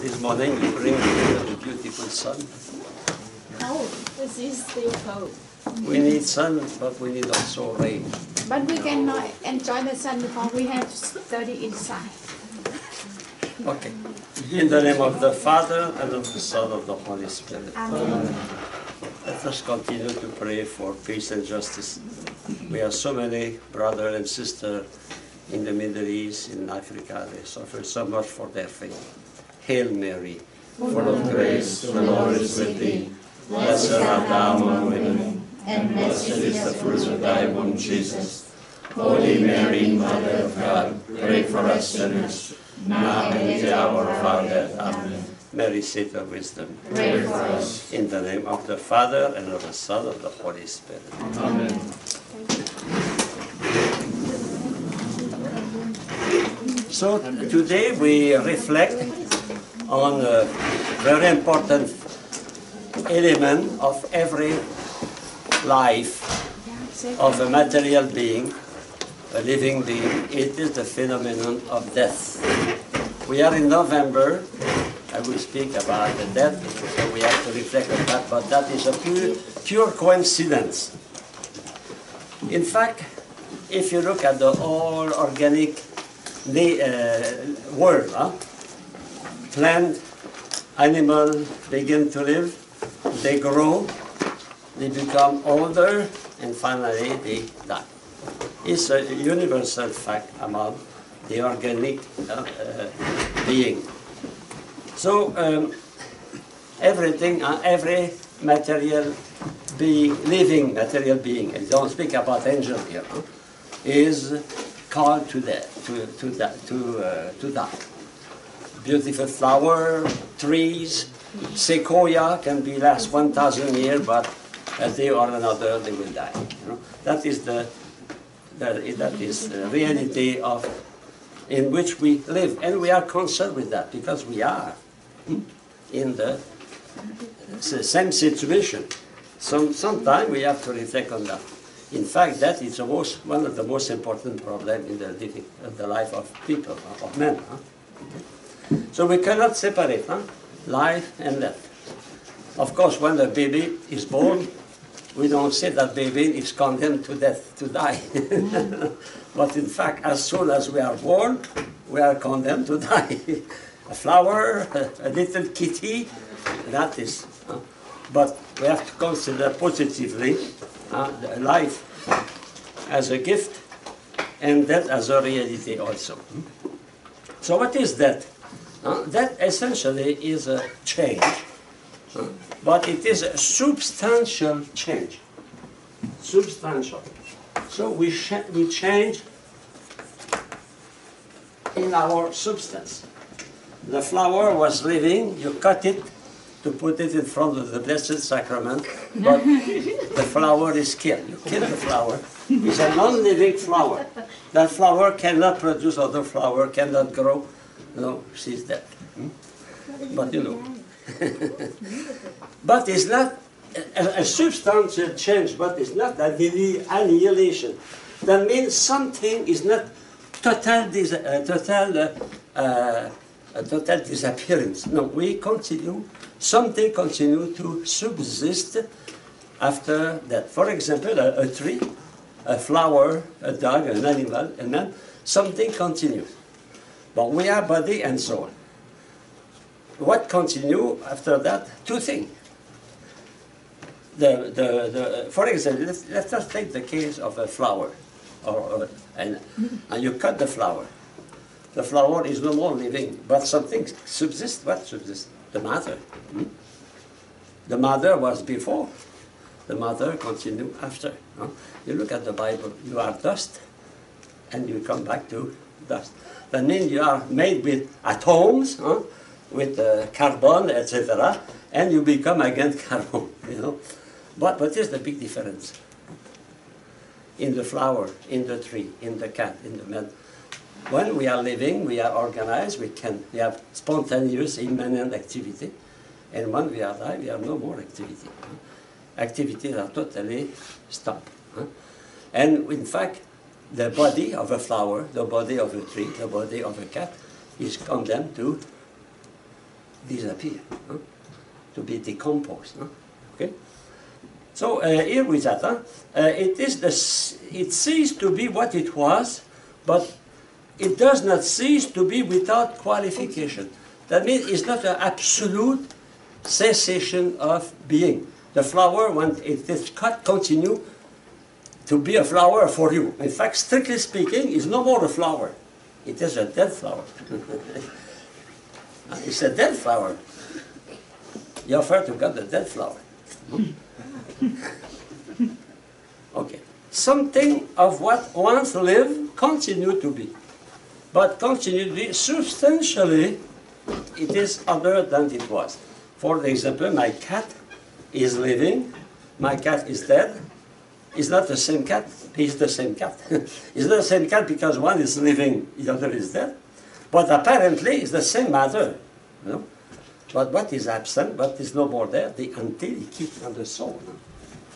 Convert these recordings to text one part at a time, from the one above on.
this morning you bring the beautiful sun. Cold. This is still cold. We need sun, but we need also rain. But we cannot enjoy the sun because we have to study inside. Okay. In the name of the Father, and of the Son, of the Holy Spirit. Amen. Let us continue to pray for peace and justice. We have so many brothers and sisters in the Middle East, in Africa. They suffer so much for their faith. Hail Mary, full of grace, the Lord is with thee. Blessed art thou among women, and blessed is the fruit of thy womb, Jesus. Holy Mary, Mother of God, pray for us sinners, now and at the hour of our death. Amen. Mary, seat of wisdom, Pray for us. in the name of the Father, and of the Son, and of the Holy Spirit. Amen. So today we reflect on a very important element of every life of a material being, a living being. It is the phenomenon of death. We are in November. I will speak about the death, so we have to reflect on that, but that is a pure coincidence. In fact, if you look at the whole organic world, plant, animal begin to live, they grow, they become older, and finally they die. It's a universal fact among the organic being. So everything, every material being, living material being, and don't speak about angel here, is called to death, to die. Beautiful flower, trees, sequoia can be last 1,000 years, but a day or another they will die. You know? That is the reality of in which we live, and we are concerned with that because we are in the same situation. Sometimes we have to reflect on that. In fact, that is one of the most important problems in the life of people, of men. So we cannot separate life and death. Of course, when the baby is born, we don't say that baby is condemned to death, to die. But in fact, as soon as we are born, we are condemned to die. A flower, a little kitty, that is. But we have to consider positively life as a gift and death as a reality also. So what is death? Death essentially is a change, but it is a substantial change. Substantial. So we change in our substance. The flower was living, you cut it to put it in front of the Blessed Sacrament, but the flower is killed. You kill the flower. It's a non-living flower. That flower cannot produce other flower, cannot grow. No, she's dead. But you know. But it's not a substantial change, but it's not an annihilation. That means something is not total disappearance. No, we continue, something continues to subsist after that. For example, a tree, a flower, a dog, an animal, and then something continues. But we are body and soul. What continue after that? Two things. For example, let us take the case of a flower, and you cut the flower. The flower is no more living, but something subsists. What subsists? The mother. The mother was before. The mother continued after. You look at the Bible, you are dust, and you come back to dust. That means you are made with atoms, with carbon, etc., and you become again carbon. You know. But what is the big difference? In the flower, in the tree, in the cat, in the man. When we are living, we are organized, we have spontaneous, immanent activity. And when we are alive, we have no more activity. Activities are totally stopped. And in fact, the body of a flower, the body of a tree, the body of a cat is condemned to disappear, to be decomposed. Okay. So here with that, it ceased to be what it was, but it does not cease to be without qualification. That means it's not an absolute cessation of being. The flower, when it is cut, continue to be a flower for you. In fact, strictly speaking, it's no more a flower. It is a dead flower. It's a dead flower. You offer to cut the dead flower. Okay. Something of what once lived continue to be. But continue to be substantially, it is other than it was. For example, my cat is living, my cat is dead. It's not the same cat, he's the same cat. It's not the same cat because one is living, the other is dead. But apparently it's the same matter. You know? But what is absent, what is no more there? The antiquity and the soul.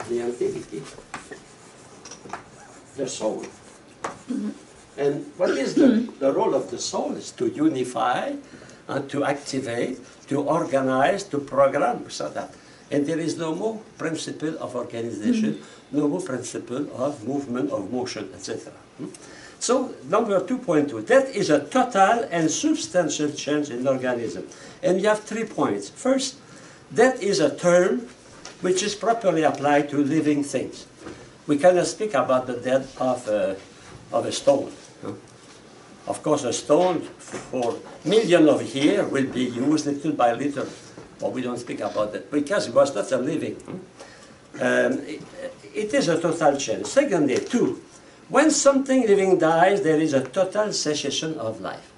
The antiquity, the soul. And what is the role of the soul? Is to unify, and to activate, to organize, to program, so that. And there is no more principle of organization, no more principle of movement, of motion, etc. So, number 2.2, that is a total and substantial change in the organism. And you have 3 points. First, that is a term which is properly applied to living things. We cannot speak about the death of a stone. Of course, a stone for millions of years will be used little by little, but we don't speak about that because it was not a living. It is a total change. Secondly, 2, when something living dies, there is a total cessation of life.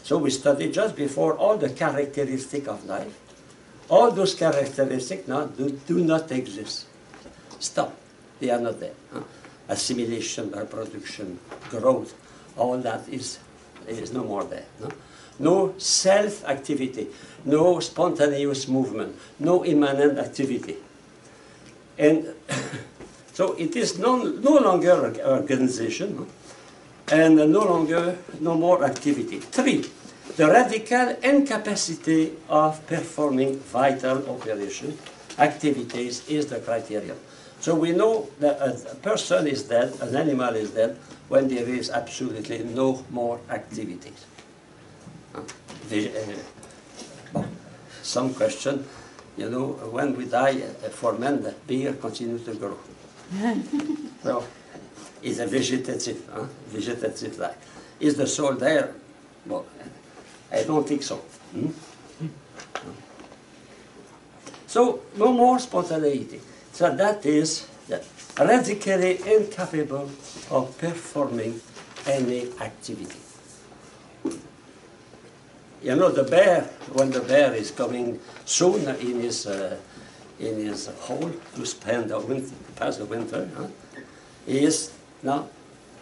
So we studied just before all the characteristics of life. All those characteristics now do not exist. Stop. They are not there. Assimilation, reproduction, growth, all that is no more there. No self-activity, no spontaneous movement, no immanent activity. And so it is no longer organization, and no more activity. 3, the radical incapacity of performing vital operation activities is the criterion. So we know that a person is dead, an animal is dead, when there is absolutely no more activities. Some question, you know, when we die, for men, the beer continues to grow. So, it's a vegetative life. Is the soul there? Well, I don't think so. So, no more spontaneity. So that is radically incapable of performing any activity. You know, the bear, when the bear is coming soon in his hole to spend the winter, pass the winter, he is now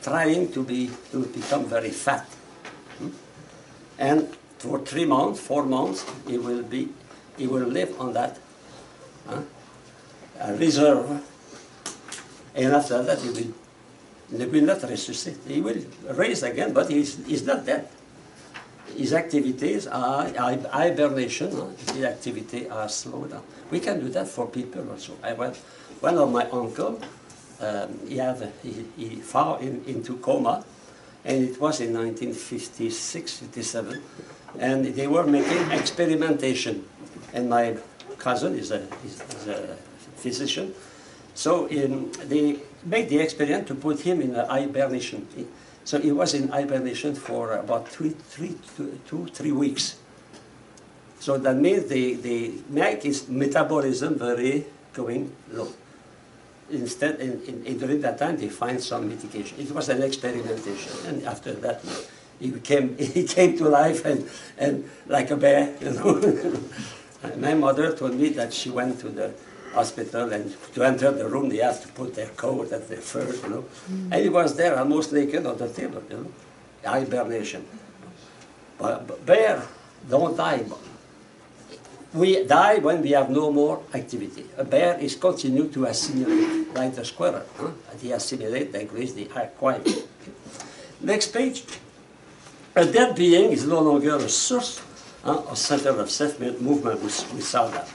trying to become very fat. And for 3 months, 4 months, he will live on that reserve. And after that, he will not resuscitate. He will raise again, but he's not dead. His activities are hibernation. His activities are slowed down. We can do that for people also. One of my uncle, he fell into coma, and it was in 1956, 57, and they were making experimentation. And my cousin is a physician, so they made the experiment to put him in a hibernation. So he was in hibernation for about 3 weeks. So that means they make his metabolism very going low. Instead, during that time, they find some mitigation. It was an experimentation, and after that, he came to life and like a bear, you know. My mother told me that she went to the hospital, and to enter the room, they have to put their coat and their fur, you know. And he was there almost naked on the table, you know. Hibernation. But bear don't die. We die when we have no more activity. A bear is continue to assimilate, like the squirrel. They assimilate, they graze, they acquire. Next page. A dead being is no longer a source or center of self-movement, we saw that.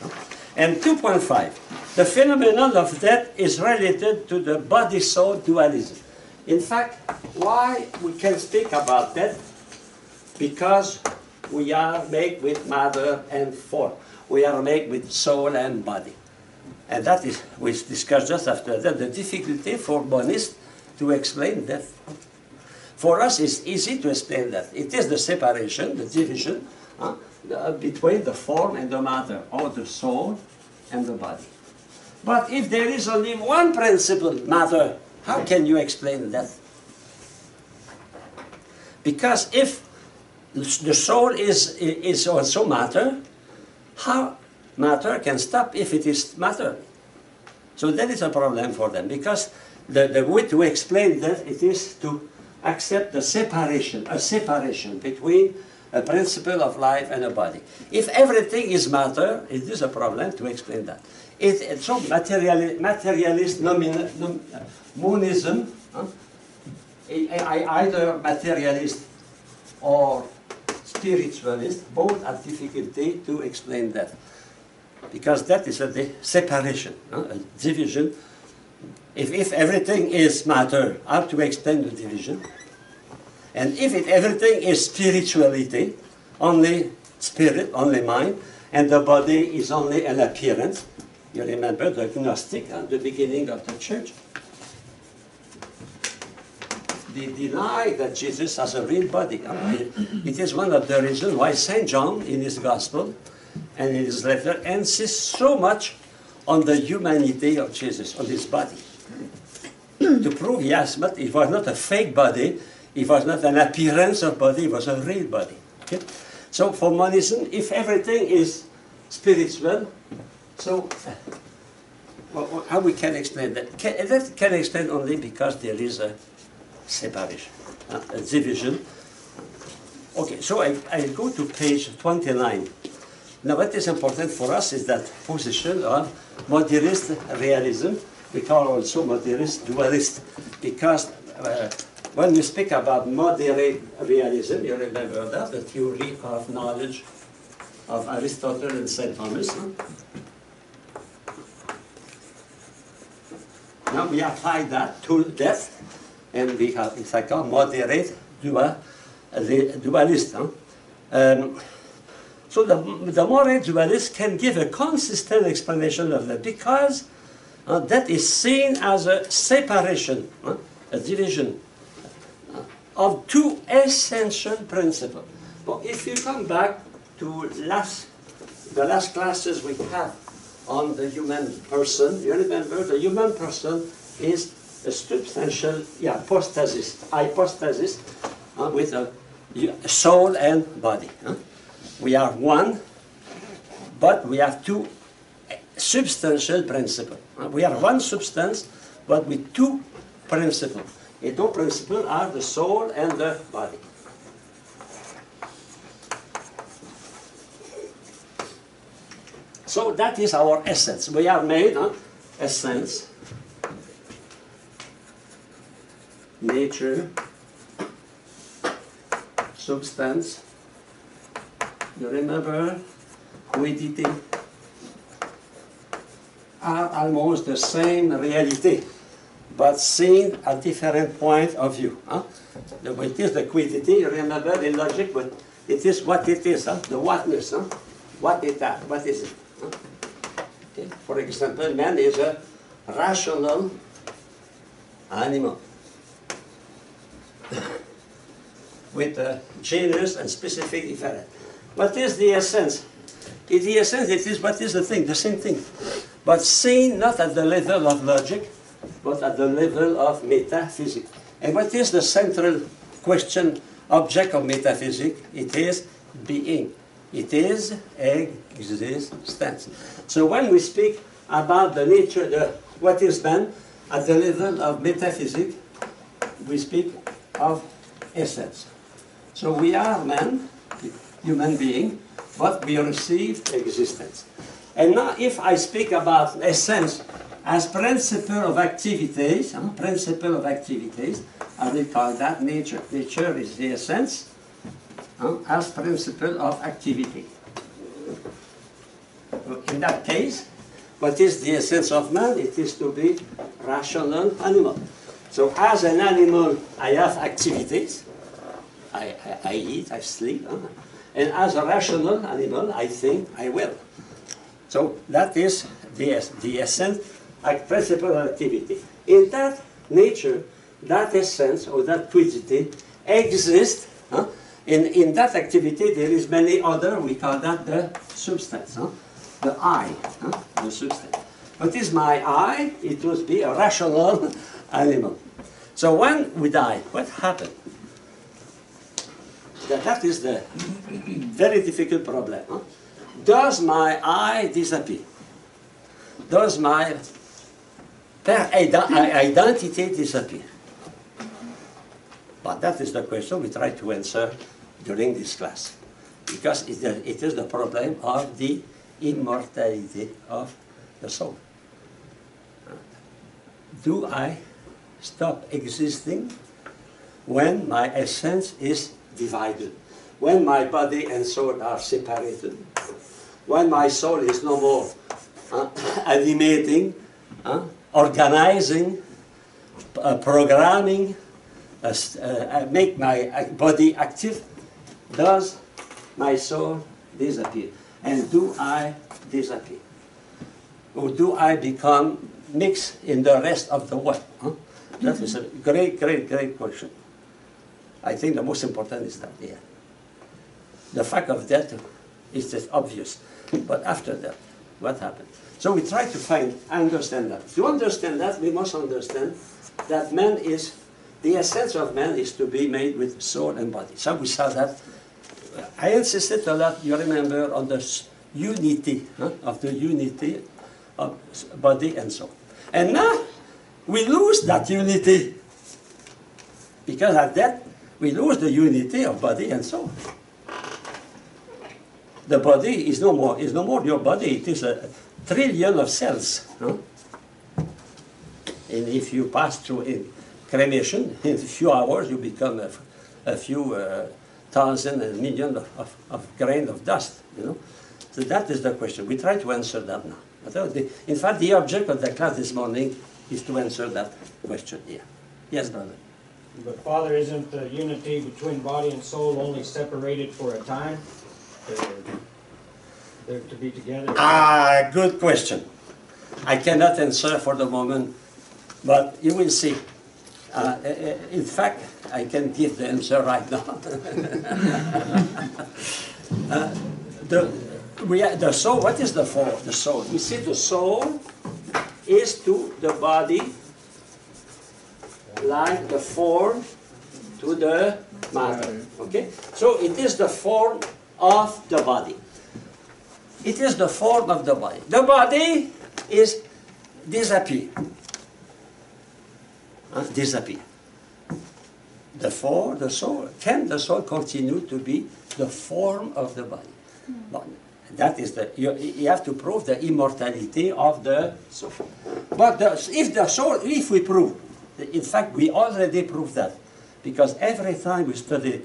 And 2.5, the phenomenon of death is related to the body-soul dualism. In fact, why we can speak about death? Because we are made with matter and form. We are made with soul and body. And that is, we discussed just after that, the difficulty for monists to explain death. For us, it's easy to explain that. It is the separation, the division, between the form and the matter, or the soul and the body. But if there is only one principle, matter, how can you explain death? Because if the soul is also matter, how matter can stop if it is matter? So that is a problem for them, because the way to explain that it is to accept the separation, a separation between a principle of life and a body. If everything is matter, it is a problem to explain that. It's so materialist monism, either materialist or spiritualist, both have difficulty to explain that. Because that is a separation, a division. If everything is matter, how to explain the division? And if everything is spirituality, only spirit, only mind, and the body is only an appearance. You remember the Gnostic at the beginning of the church? They deny that Jesus has a real body. It is one of the reasons why St. John, in his Gospel and in his letter, insists so much on the humanity of Jesus, on his body. To prove, yes, but it was not a fake body, it was not an appearance of body, it was a real body. Okay? So for monism, if everything is spiritual, so how we can explain that? That can explain only because there is a separation, a division. Okay, so I go to page 29. Now what is important for us is that position of moderist realism. We call also moderist dualist, because when we speak about moderate realism, you remember that, the theory of knowledge of Aristotle and St. Thomas. Now we apply that to death, and we have, it's like a moderate dualist. So the moderate dualist can give a consistent explanation of that, because that is seen as a separation, a division of two essential principles. But if you come back to the last classes we have on the human person, you remember the human person is a substantial hypostasis with a soul and body. We are one, but we have two substantial principles. We are one substance, but with two principles. The two principles are the soul and the body. So that is our essence. We are made of essence, nature, substance. You remember, quiddity are almost the same reality, but seen at different point of view. It is the quiddity, you remember in logic, but it is what it is, the whatness, what is that, what is it? Okay. For example, man is a rational animal with a genus and specific difference. What is the essence? In the essence, it is what is the thing, the same thing. But seen not at the level of logic, but at the level of metaphysics. And what is the central question, object of metaphysics? It is being. It is existence. So when we speak about the nature, what is man, at the level of metaphysics, we speak of essence. So we are man, human being, but we receive existence. And now if I speak about essence as principle of activities, I will call that nature. Nature is the essence, as principle of activity. In that case, what is the essence of man? It is to be rational animal. So as an animal, I have activities. I eat, I sleep. And as a rational animal, I think, I will. So that is the essence, principle of activity. In that nature, that essence or that quantity exists. In that activity, there is many other, we call that the substance. The I, the substance. What is my I? It must be a rational animal. So when we die, what happened? That is the very difficult problem. Does my I disappear? Does my identity disappear? But that is the question we try to answer during this class. Because it is the problem of the immortality of the soul. Do I stop existing when my essence is divided? When my body and soul are separated? When my soul is no more animating, organizing, programming, make my body active, does my soul disappear? And do I disappear? Or do I become mixed in the rest of the world? That is a great, great, great question. I think the most important is that, yeah. The fact of death is just obvious. But after that, what happened? So we try to understand that. To understand that, we must understand that man is, the essence of man is to be made with soul and body. So we saw that. I insisted a lot, you remember, on the unity, of the unity of body and soul. And now, we lose that unity. Because at that, we lose the unity of body and soul. The body is no more your body, it is a trillion of cells. And if you pass through in cremation, in a few hours you become a few thousand and million of grain of dust, So that is the question. We try to answer that now. In fact, the object of the class this morning is to answer that question here. Yes, brother? But Father, isn't the unity between body and soul only separated for a time? They're to be together? Good question. I cannot answer for the moment, but you will see. In fact, I can give the answer right now. The soul, what is the form of the soul? We see the soul is to the body like the form to the matter. Okay? So it is the form of the body. It is the form of the body. The body is disappear. Disappear. The soul, can the soul continue to be the form of the body? But that is you have to prove the immortality of the soul. But if we prove, in fact, we already proved that. Because every time we study,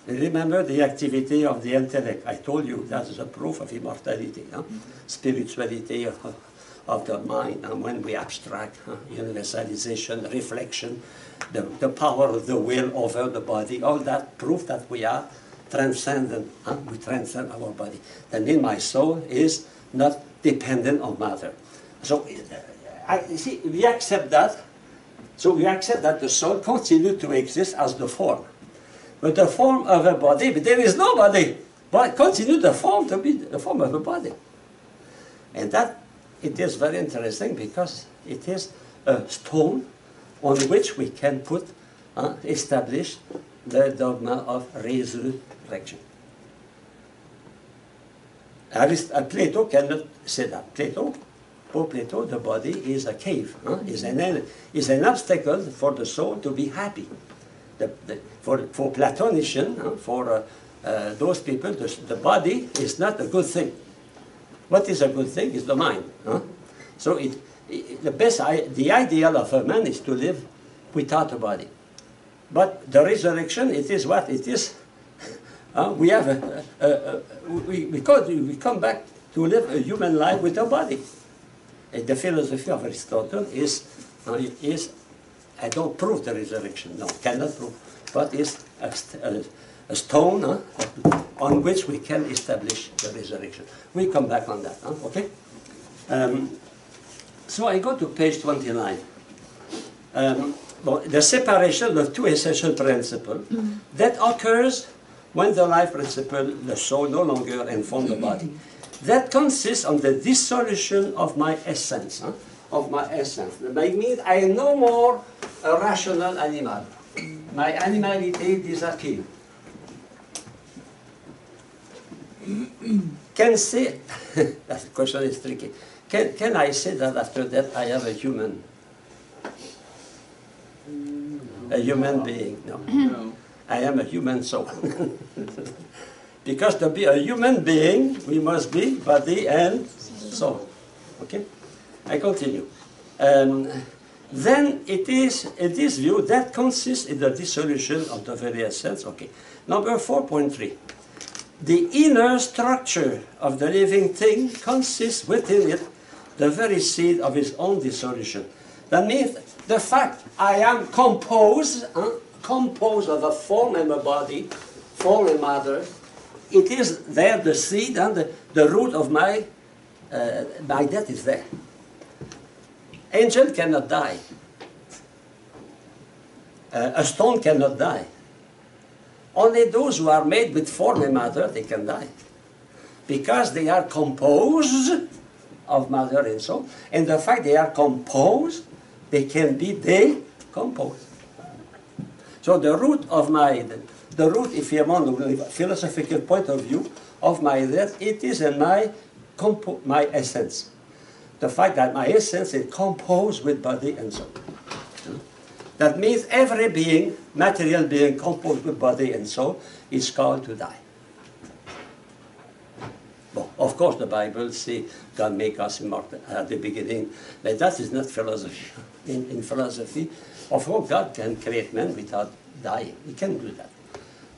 remember the activity of the intellect. I told you that is a proof of immortality, spirituality of the mind, and when we abstract, universalization, reflection, the power of the will over the body, all that proof that we are transcendent, we transcend our body. That means my soul is not dependent on matter. So, we accept that. So we accept that the soul continues to exist as the form. But the form of a body, but there is no body. But continue the form to be the form of a body. And that, it is very interesting because it is a stone on which we can establish the dogma of resurrection. Plato cannot say that. For Plato, the body is a cave, is an obstacle for the soul to be happy. For Platonician, for those people, the body is not a good thing. What is a good thing is the mind. So the ideal of a man is to live without a body. But the resurrection, it is what? It is We have we come back to live a human life with a body. And the philosophy of Aristotle is I don't prove the resurrection, no, cannot prove, but is a stone on which we can establish the resurrection. We come back on that, okay? So I go to page 29. The separation of two essential principles that occurs when the life principle, the soul, no longer informs the body. That consists on the dissolution of my essence, of my essence. That means I am no more a rational animal. My animality disappears. Can say, that question is tricky. Can I say that after that I am a human? A human being? No. No. I am a human soul. Because to be a human being, we must be body and soul. Okay? I continue. Then it is, in this view, that consists in the dissolution of the very essence. Okay. Number 4.3. The inner structure of the living thing consists within it the very seed of its own dissolution. That means the fact I am composed of a form and a body, form and matter, it is there, the seed and the root of my death is there. Angel cannot die. A stone cannot die. Only those who are made with form and matter, they can die. Because they are composed of matter and soul. And the fact they are composed, they can be decomposed. So the root of the root, if you want a philosophical point of view, of my death, it is in my essence. The fact that my essence is composed with body and soul. That means every being, material being composed with body and soul, is called to die. Well, of course, the Bible says God make us immortal at the beginning, but that is not philosophy. In philosophy, of course, God can create man without dying. He can do that.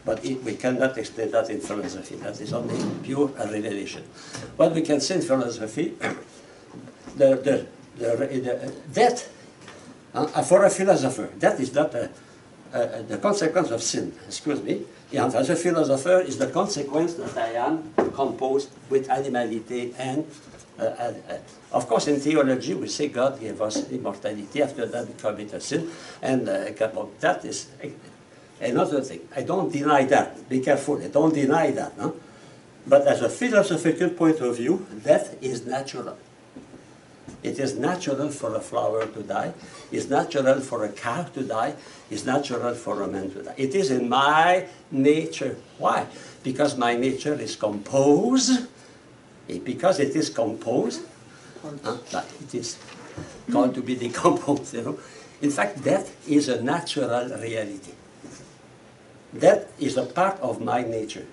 But we cannot explain that in philosophy. That is only pure revelation. What we can say in philosophy, the death, for a philosopher, that is not the consequence of sin. Excuse me. And as a philosopher, is the consequence that I am composed with animality and of course, in theology, we say God gave us immortality. After that, we commit a sin, and that is another thing. I don't deny that. Be careful. I don't deny that. No? But as a philosophical point of view, death is natural. It is natural for a flower to die. It's natural for a cow to die. It's natural for a man to die. It is in my nature. Why? Because my nature is composed. Because it is composed, it is called to be decomposed. You know? In fact, death is a natural reality. Death is a part of my nature.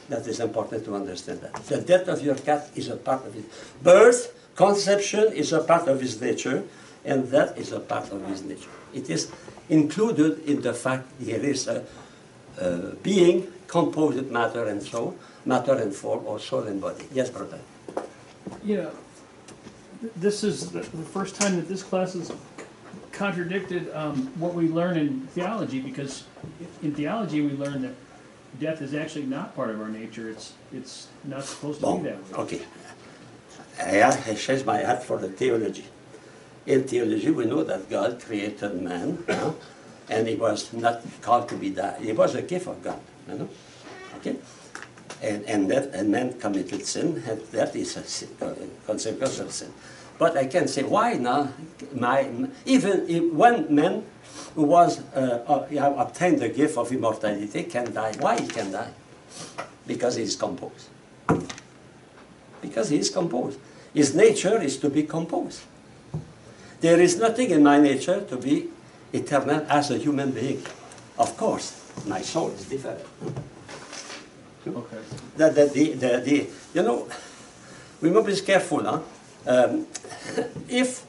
That is important to understand that. The death of your cat is a part of it. Birth, conception is a part of his nature, and that is a part of his nature. It is included in the fact there is a being composed with matter and soul, matter and form, or soul and body. Yes, brother? Yeah. This is the first time that this class has contradicted what we learn in theology, because in theology we learn that death is actually not part of our nature. It's not supposed to be that way. Okay. I shake my head for the theology. In theology, we know that God created man, and he was not called to be that. He was a gift of God, you know. Okay. And man committed sin, and that is a consequence of sin. But I can say, why now? Even if one man who was obtained the gift of immortality can die. Why he can die? Because he is composed. Because he is composed. His nature is to be composed. There is nothing in my nature to be eternal as a human being. Of course, my soul is different. Okay. You know, we must be careful. Huh? If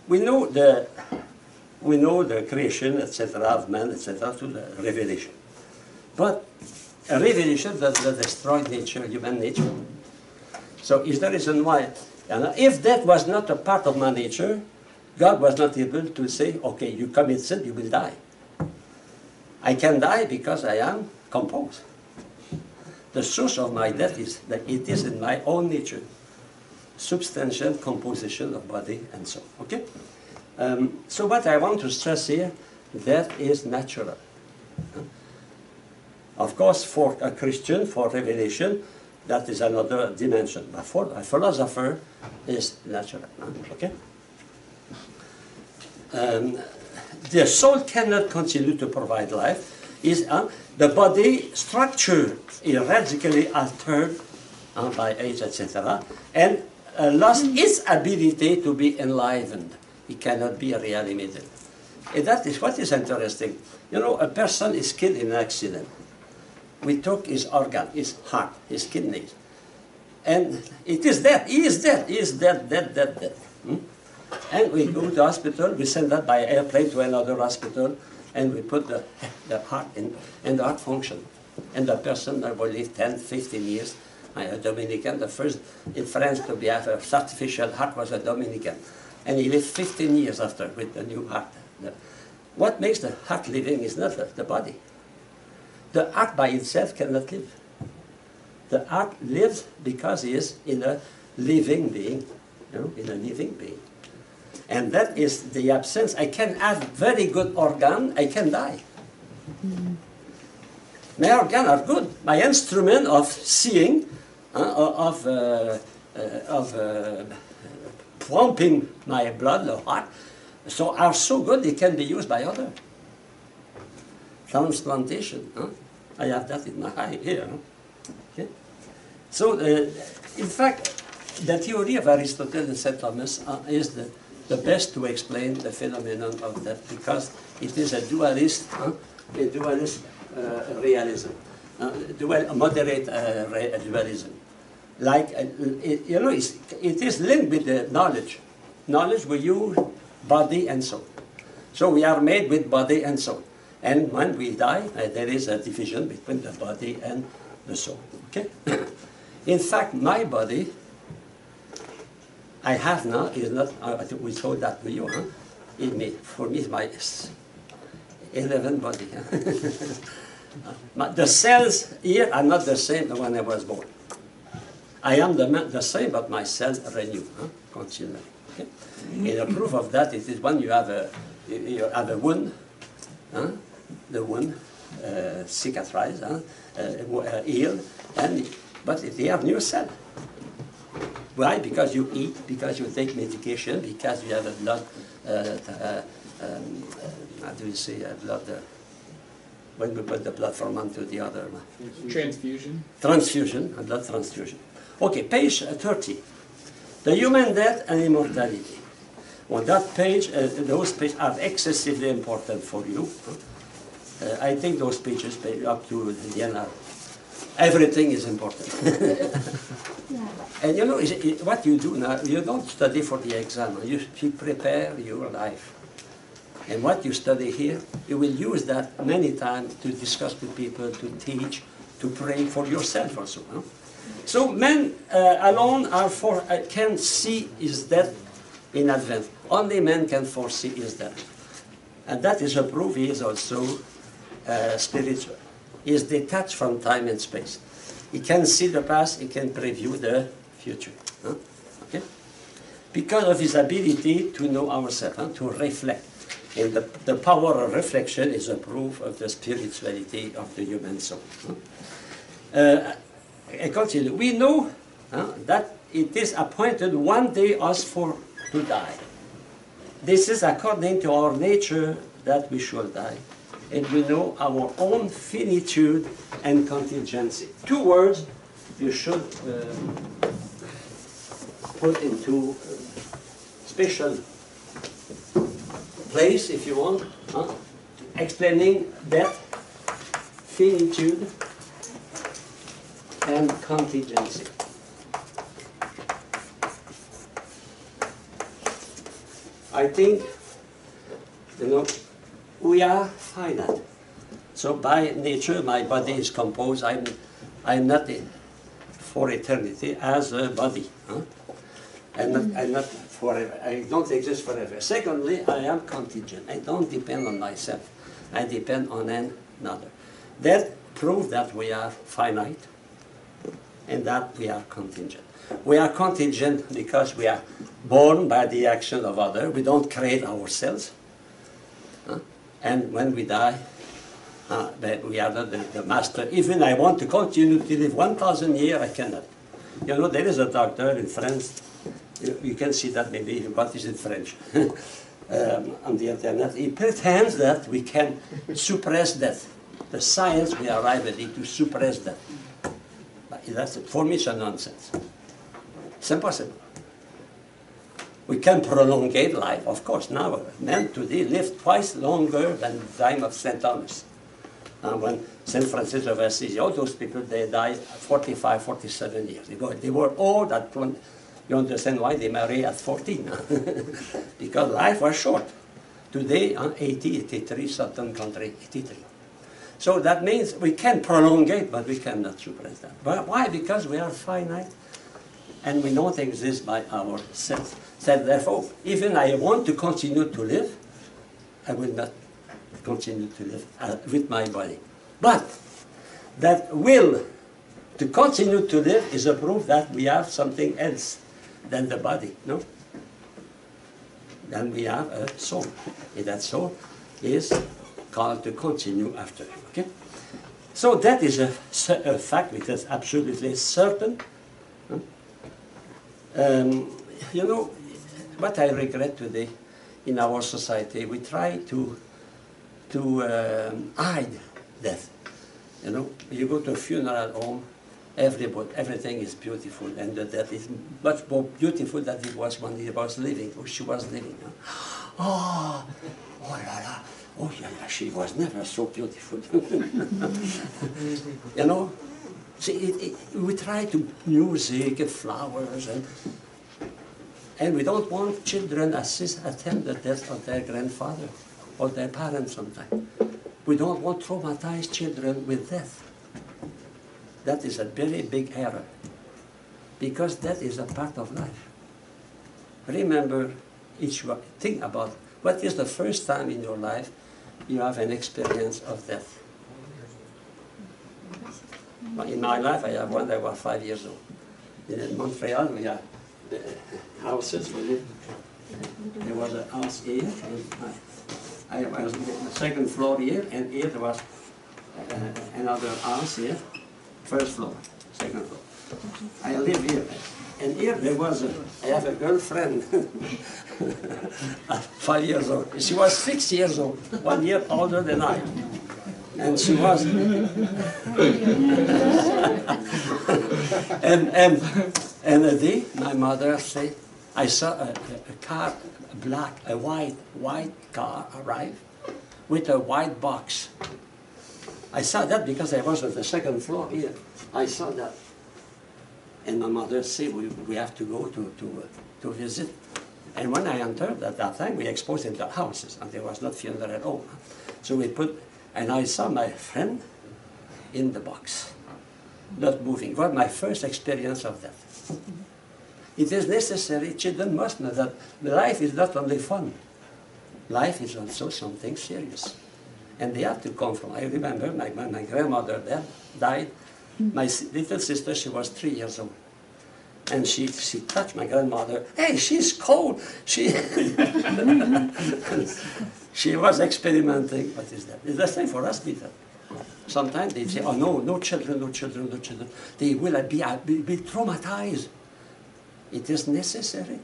we know we know the creation, etc., of man, etc., to the revelation. But a revelation does not destroy nature, human nature. So is the reason why, if that was not a part of my nature, God was not able to say, okay, you commit sin, you will die. I can die because I am composed. The source of my death is that it is in my own nature, substantial composition of body and soul. Okay? So what I want to stress here, that is natural. Of course, for a Christian, for revelation, that is another dimension. But for a philosopher, is natural. Okay? The soul cannot continue to provide life. The body structure is radically altered by age, etc., and lost its ability to be enlivened. It cannot be reanimated. And that is what is interesting. You know, a person is killed in an accident. We took his organ, his heart, his kidneys, and it is dead. He is dead. He is dead. And we go to the hospital. We send that by airplane to another hospital, and we put the heart in, and the heart function. And the person will live 10, 15 years. A Dominican, the first in France to be have an artificial heart was a Dominican. And he lived 15 years after with the new heart. What makes the heart living is not the body. The heart by itself cannot live. The heart lives because he is in a living being, in a living being. And that is the absence. I can have very good organ, I can die. My organs are good. My instrument of seeing, of pumping my blood, the heart, so are so good they can be used by others. Transplantation. I have that in my eye here. Okay? So, in fact, the theory of Aristotle and St. Thomas is the best to explain the phenomenon of death, because it is a dualist realism, moderate dualism. Like, it is linked with the knowledge. Knowledge we use body and soul. So we are made with body and soul. And when we die, there is a division between the body and the soul. Okay? In fact, my body, I have now, is not, we showed that to you, in me. For me, it's my 11 body. The cells here are not the same when I was born. I am the same, but my cells renew continually. Okay? And a proof of that is when you have a wound, the wound cicatrize, heal, but they have new cells. Why? Because you eat, because you take medication, because you have a blood, how do you say, blood, when we put the blood from one to the other. Transfusion. Transfusion, a blood transfusion. Okay, page 30. The human death and immortality. On that page, those pages are excessively important for you. I think those pages up to the end are, everything is important. And you know, what you do now, you don't study for the exam, you prepare your life. And what you study here, you will use that many times to discuss with people, to teach, to pray for yourself also. No? So men alone can see his death in advance. Only men can foresee his death. And that is a proof he is also spiritual. He is detached from time and space. He can see the past, he can preview the future. Okay? Because of his ability to know ourselves, to reflect. And the power of reflection is a proof of the spirituality of the human soul. I continue. We know that it is appointed one day us for to die. This is according to our nature that we shall die. And we know our own finitude and contingency. 2 words you should put into special place, if you want, explaining death, finitude, and contingency. I think You know, we are finite. So by nature, my body is composed. I'm not for eternity as a body. Huh? I'm not forever. I don't exist forever. Secondly, I am contingent. I don't depend on myself. I depend on another. That proves that we are finite and that we are contingent. We are contingent because we are born by the action of others. We don't create ourselves. And when we die, we are not the master. Even I want to continue to live 1,000 years, I cannot. You know, there is a doctor in France. You can see that maybe, what is in French? On the internet. He pretends that we can suppress death. The science we arrive at it to suppress death. But that's, for me, it's a nonsense. It's impossible. We can prolongate life, of course. Now, men today live twice longer than the time of St. Thomas. When St. Francis of Assisi, all those people, they died 45, 47 years ago. They were old at 20. You understand why they marry at 14? Because life was short. Today, 80, 83, certain country, 83. So that means we can prolongate, but we cannot suppress that. But why? Because we are finite, and we don't exist by ourselves. So therefore, even I want to continue to live, I will not continue to live with my body. But that will to continue to live is a proof that we have something else than the body, no? Then we have a soul. And that soul is called to continue after him, okay? So that is a fact which is absolutely certain. You know, what I regret today in our society, we try to hide death. You know, you go to a funeral home, everything is beautiful, and the death is much more beautiful than it was when he was living, or she was living. Oh, oh la la, oh yeah, she was never so beautiful. You know, see, we try to music and flowers, and we don't want children attend the death of their grandfather or their parents sometimes. We don't want traumatized children with death. That is a very big error, because that is a part of life. Remember, think about what is the first time in your life you have an experience of death. In my life, I have one that was 5 years old. In Montreal, we have houses. There was a house here, and I was on the second floor here, and here there was another house here. First floor, second floor. I live here. And here there was I have a girlfriend, 5 years old. She was 6 years old, 1 year older than I. And she was, and a day, my mother said, I saw a car, a white car arrive with a white box. I saw that because I was at the second floor here. I saw that. And my mother said, we have to go to visit. And when I entered at that time, we exposed in the houses, and there was not funeral at all. So we put, and I saw my friend in the box, not moving. It was my first experience of that. It is necessary, children must know that life is not only fun. Life is also something serious. And they have to come from. I remember my grandmother there died. My little sister, she was 3 years old. And she touched my grandmother. Hey, she's cold. She was experimenting. What is that? It's the same for us, Peter. Sometimes they say, oh no, no children, no children, no children. They will be traumatized. It is necessary.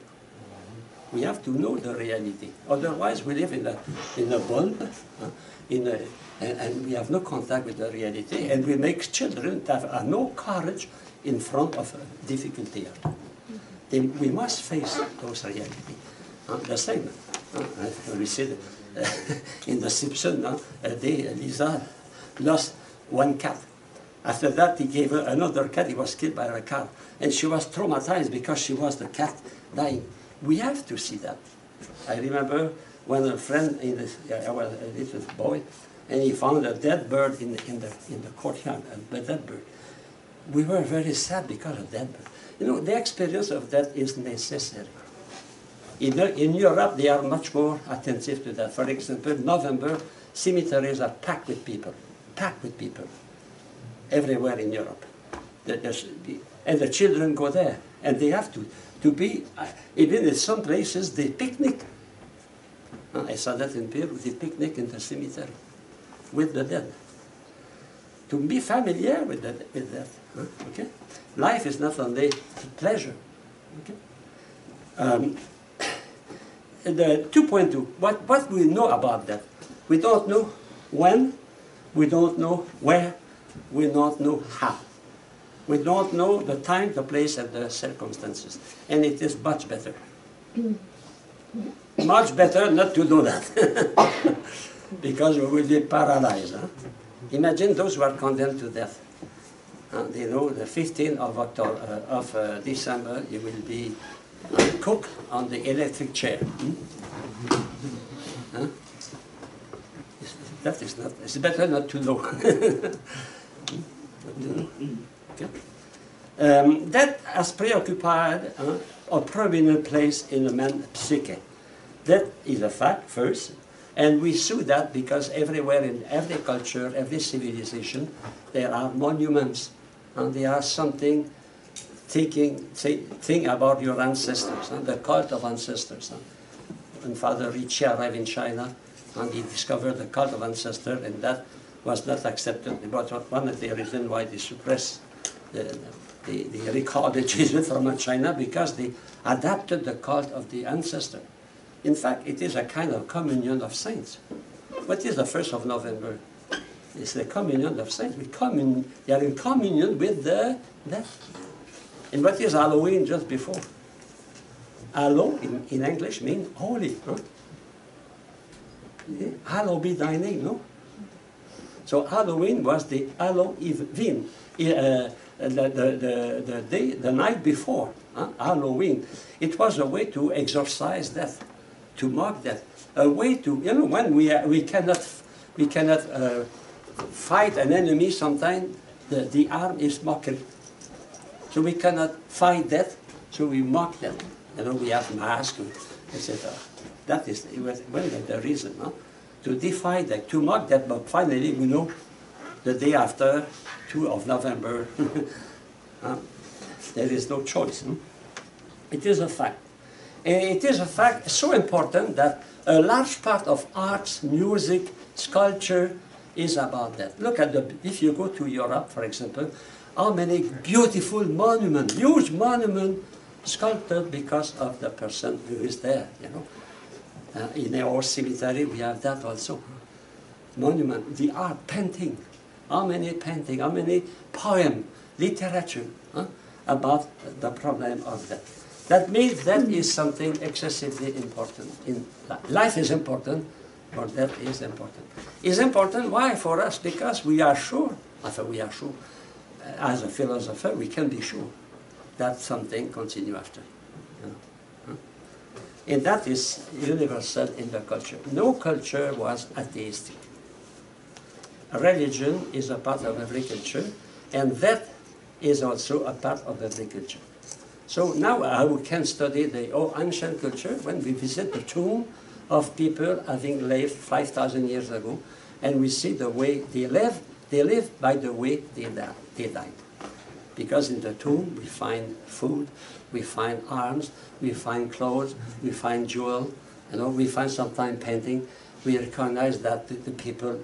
We have to know the reality. Otherwise, we live in a bulb, and we have no contact with the reality, and we make children that have no courage in front of difficulty. We must face those realities. The same. We see in The Simpsons, Lisa lost one cat. After that, he gave her another cat. He was killed by a cat. And she was traumatized because she was the cat dying. We have to see that. I remember when a friend I was a little boy, and he found a dead bird in the courtyard, a dead bird. We were very sad because of that bird. You know, the experience of that is necessary. In Europe, they are much more attentive to that. For example, November, cemeteries are packed with people, everywhere in Europe. And the children go there, and they have to be, even in some places, they picnic. I saw that in Peru, they picnic in the cemetery with the dead. To be familiar with that. Okay? Life is not only pleasure. Okay? The 2.2, what do we know about that? We don't know when, we don't know where, we don't know how. We don't know the time, the place, and the circumstances. And it is much better. Much better not to know that. Because we will be paralyzed. Huh? Imagine those who are condemned to death. They know the 15th of December, you will be cooked on the electric chair. Huh? That is not, it's better not to know. Okay. That has preoccupied a prominent place in the man's psyche. That is a fact, first. And we see that because everywhere in every culture, every civilization, there are monuments. And there are something think about your ancestors, the cult of ancestors. When Father Ricci arrived in China, and he discovered the cult of ancestors, and that was not accepted. But one of the reasons why they suppressed the recorded Jesuits from China, because they adapted the cult of the ancestor. In fact, it is a kind of communion of saints. What is the 1st of November? It's the communion of saints. We are in communion with the dead. And what is Halloween just before? Hallow in English means holy. Huh? Hallow be thy name, no? So Halloween was the Halloween, the day, the night before, Halloween. It was a way to exorcise death, to mock death, a way to, you know, when we cannot fight an enemy. Sometimes the arm is mockery, so we cannot fight death, so we mock them. You know, we have masks, etc. That is the reason, no? To defy that, to mock that. But finally, we know the day after, 2 of November, there is no choice. It is a fact. And it is a fact so important that a large part of arts, music, sculpture is about that. Look at if you go to Europe, for example, how many beautiful monuments, huge monuments, sculpted because of the person who is there, you know. In our cemetery, we have that also. Monument, the art, painting. How many painting, how many poem, literature about the problem of death. That means that is something excessively important in life. Life is important, but death is important. It's important, why for us? Because we are sure, as a philosopher, we can be sure that something continues after. You know? And that is universal in the culture. No culture was atheistic. Religion is a part of every culture, and that is also a part of every culture. So now we can study the ancient culture when we visit the tomb of people having lived 5,000 years ago, and we see the way they live. They live by the way they died. Because in the tomb we find food, we find arms, we find clothes, we find jewels, you know, we find sometimes painting. We recognize that the people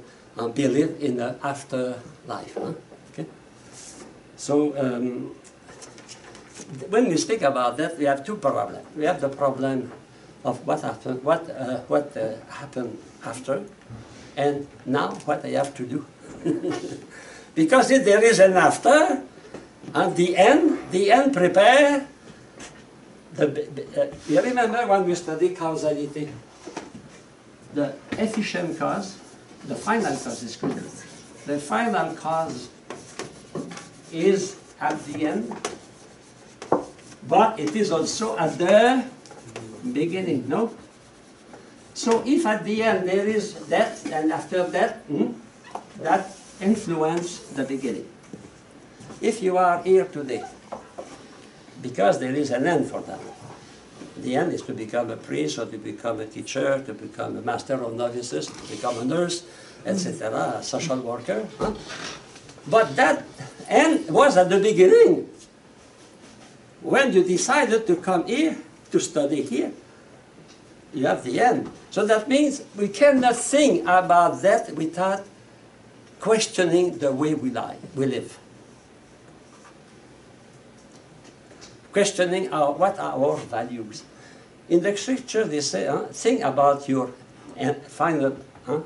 believe in the afterlife. Okay? So when we speak about that, we have two problems. We have the problem of what happened, happened after, and now what I have to do. Because if there is an after, and the end prepare. You remember when we study causality? The efficient cause, the final cause is good. The final cause is at the end, but it is also at the beginning, no? So if at the end there is death, and after that, that influence the beginning. If you are here today, because there is an end for that. The end is to become a priest, or to become a teacher, to become a master of novices, to become a nurse, etc., a social worker. Huh? But that end was at the beginning. When you decided to come here, to study here, you have the end. So that means we cannot think about that without questioning the way we live. Questioning what are our values. In the scripture they say, think about your final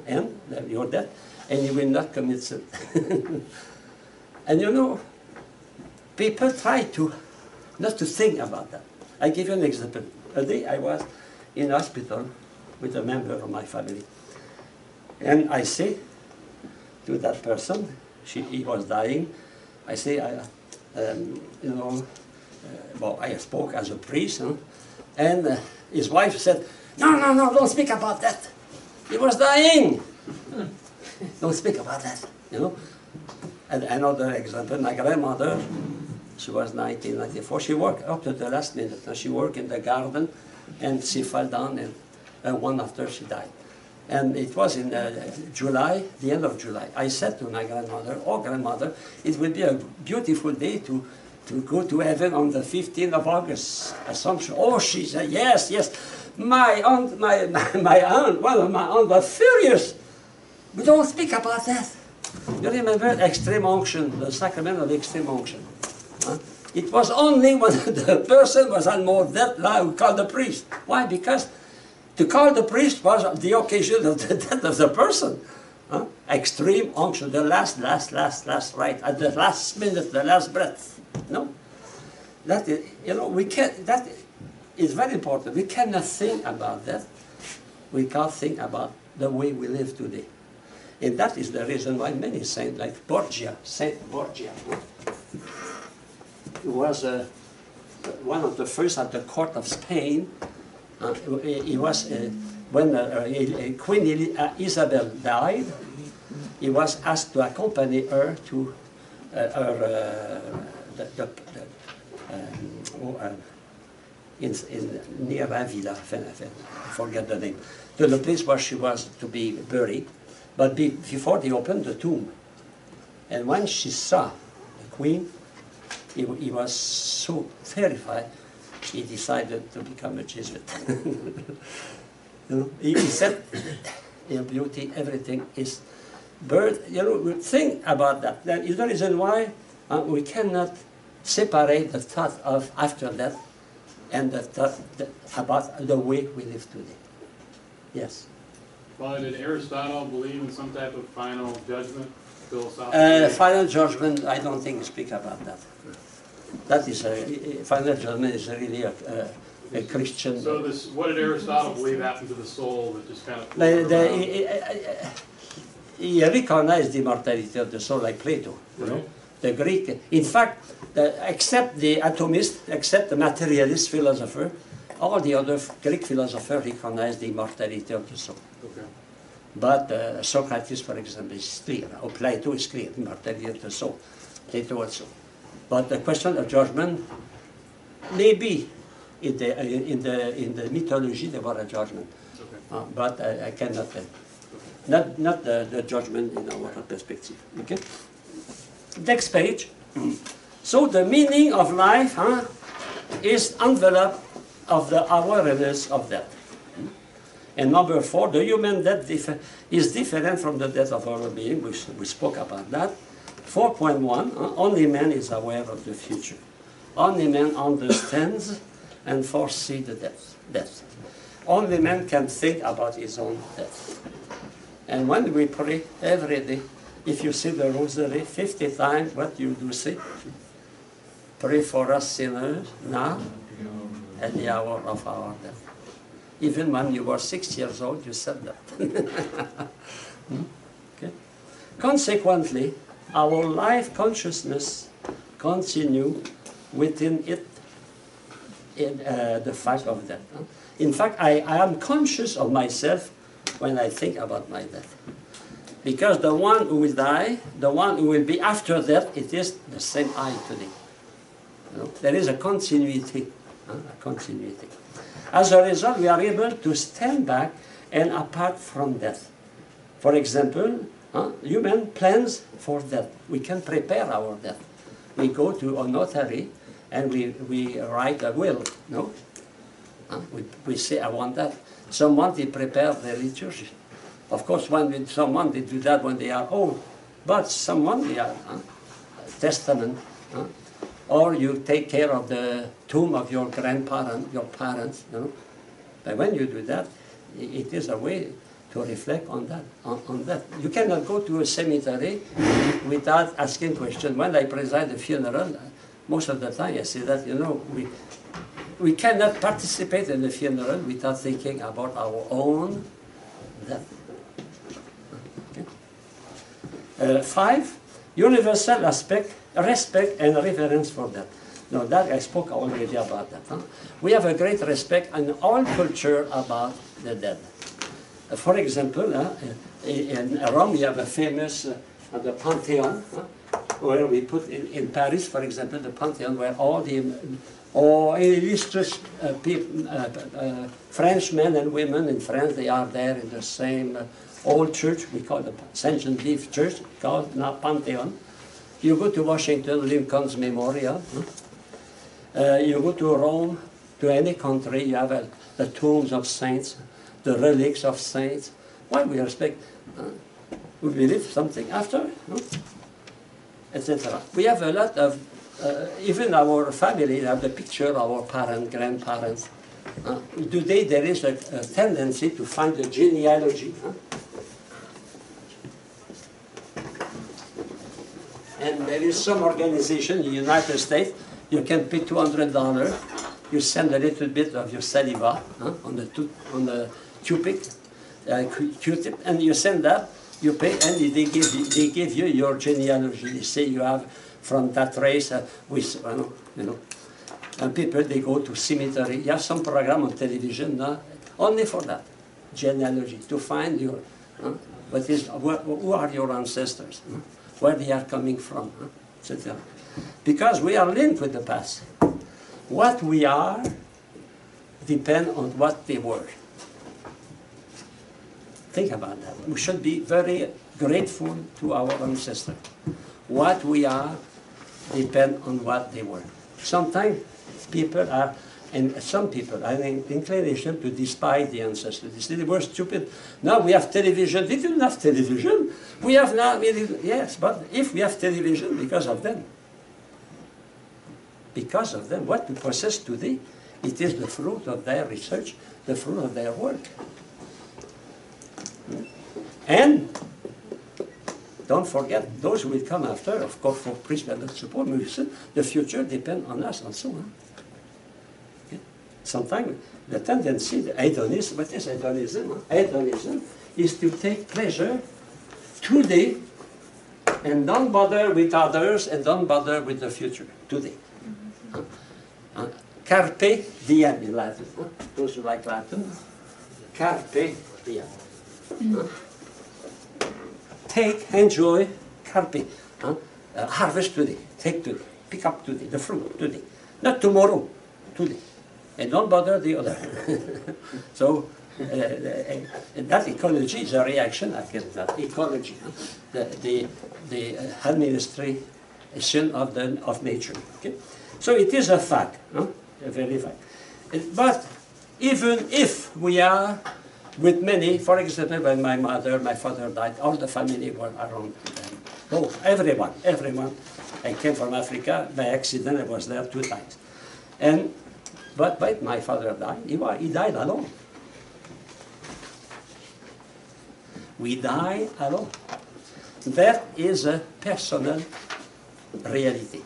end, your death, and you will not commit sin. And you know, people try not to think about that. I give you an example. A day I was in hospital with a member of my family. And I say to that person, he was dying, I say, well, I spoke as a priest, and his wife said, no, don't speak about that. He was dying. Don't speak about that, you know. And another example, my grandmother, she was 1994, she worked up to the last minute. She worked in the garden, and she fell down, and one after she died. And it was in July, the end of July. I said to my grandmother, oh grandmother, it will be a beautiful day to go to heaven on the 15th of August, Assumption. Oh, she said, yes. My aunt, one of my aunts was furious. We don't speak about that. You remember extreme unction, the sacrament of extreme unction. Huh? It was only when the person was almost dead that we called the priest. Why? Because to call the priest was the occasion of the death of the person. Huh? Extreme unction, the last right, at the last minute, the last breath. No? That is, you know, we can't, that is very important. We cannot think about that. We can't think about the way we live today. And that is the reason why many saints, like Borgia, Saint Borgia, who was one of the first at the court of Spain. He was, when Queen Isabel died, he was asked to accompany her to near Avila, I forget the name, to the place where she was to be buried. But before they opened the tomb, and when she saw the queen, he was so terrified, he decided to become a Jesuit. You know, he said, in beauty, everything is birth. You know, think about that. That is the reason why we cannot separate the thought of after death and the thought about the way we live today. Yes. Well, did Aristotle believe in some type of final judgment, philosophically? Final judgment, I don't think we speak about that. That is final judgment is really a Christian. So this, what did Aristotle believe happened to the soul that just kind of? He recognized the immortality of the soul, like Plato. You know, the Greek. In fact, except the atomist, except the materialist philosopher, all the other Greek philosophers recognized the immortality of the soul. Okay. But Socrates, for example, is clear, or Plato is clear, immortality of the soul. Plato also. But the question of judgment, maybe in the mythology there was a judgment, okay. But I cannot not the judgment in our perspective. Okay. Next page. So the meaning of life is enveloped of the awareness of death. And number 4, the human death is different from the death of our being. We spoke about that. 4.1, only man is aware of the future. Only man understands and foresees the death. Only man can think about his own death. And when we pray every day, if you say the rosary 50 times, what you do say? Pray for us sinners now at the hour of our death. Even when you were 6 years old, you said that. Okay? Consequently, our life consciousness continue within it in the fact of death. In fact, I am conscious of myself when I think about my death. Because the one who will die, the one who will be after death, it is the same I today. You know, there is a continuity. A continuity. As a result, we are able to stand back and apart from death. For example, human plans for death. We can prepare our death. We go to a notary and we write a will. No? We say, I want that. Someone, they prepare the liturgy. Of course, someone, they do that when they are old. But someone, they are testament. Or you take care of the tomb of your grandparents, your parents. You know? But when you do that, it is a way to reflect on that. On that. You cannot go to a cemetery without asking questions. When I preside a funeral, most of the time I say that, you know, we cannot participate in the funeral without thinking about our own death. Okay. 5, universal respect and reverence for death. Now that I spoke already about that. We have a great respect in all culture about the dead. For example, in Rome we have a famous the Pantheon, where we put in Paris, for example, the Pantheon, where all the illustrious people, French men and women in France, they are there in the same old church, we call the Saint Genevieve Church, called now Pantheon. You go to Washington, Lincoln's Memorial. You go to Rome, to any country, you have the tombs of saints, the relics of saints. Why we respect? We believe something after, etc. We have a lot of, even our family have the picture of our parents, grandparents. Today there is a tendency to find the genealogy. And there is some organization in the United States, you can pay $200, you send a little bit of your saliva on the Q-tip, and you send that, you pay, and they give you your genealogy. They say you have from that race, you know. And people, they go to cemetery. You have some program on television only for that, genealogy, to find your, who are your ancestors, where they are coming from, etc. Because we are linked with the past. What we are depends on what they were. Think about that. We should be very grateful to our ancestors. What we are depends on what they were. Sometimes people are, and some people have an inclination to despise the ancestors. They say they were stupid. Now we have television. They didn't have television. We have now, yes, but if we have television, because of them. Because of them, what we possess today, it is the fruit of their research, the fruit of their work. And don't forget, those who will come after, of course, for priest and support, the future depends on us also. Okay? Sometimes the tendency, the hedonism, what is hedonism? Hedonism is to take pleasure today and don't bother with others and don't bother with the future today. Carpe diem in Latin. Those who like Latin, carpe diem. Take, enjoy, carpe. Harvest today, take today, pick up today, the fruit today. Not tomorrow, today. And don't bother the other. So, that ecology is a reaction against that ecology, the administration of nature. Okay? So it is a fact, a very fact. But even if we are with many, for example, when my father died, all the family were around them. Oh, everyone. I came from Africa, by accident I was there 2 times. But when my father died, he died alone. We die alone. That is a personal reality.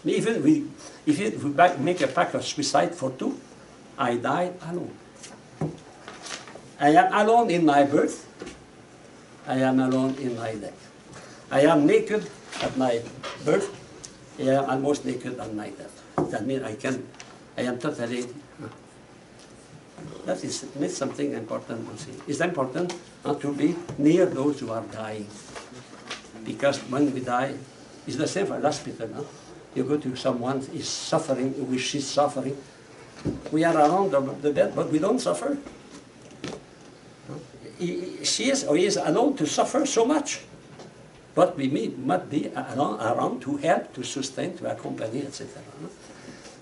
Even if we make a pact of suicide for 2, I died alone. I am alone in my birth. I am alone in my death. I am naked at my birth. Yeah, almost naked on my death. That means I am totally, that is means something important to see. It's important to be near those who are dying. Because when we die, it's the same for a hospital. No? You go to someone who is suffering, who is suffering. We are around the bed, but we don't suffer. She is or he is alone to suffer so much. But we must be around to help, to sustain, to accompany, etc.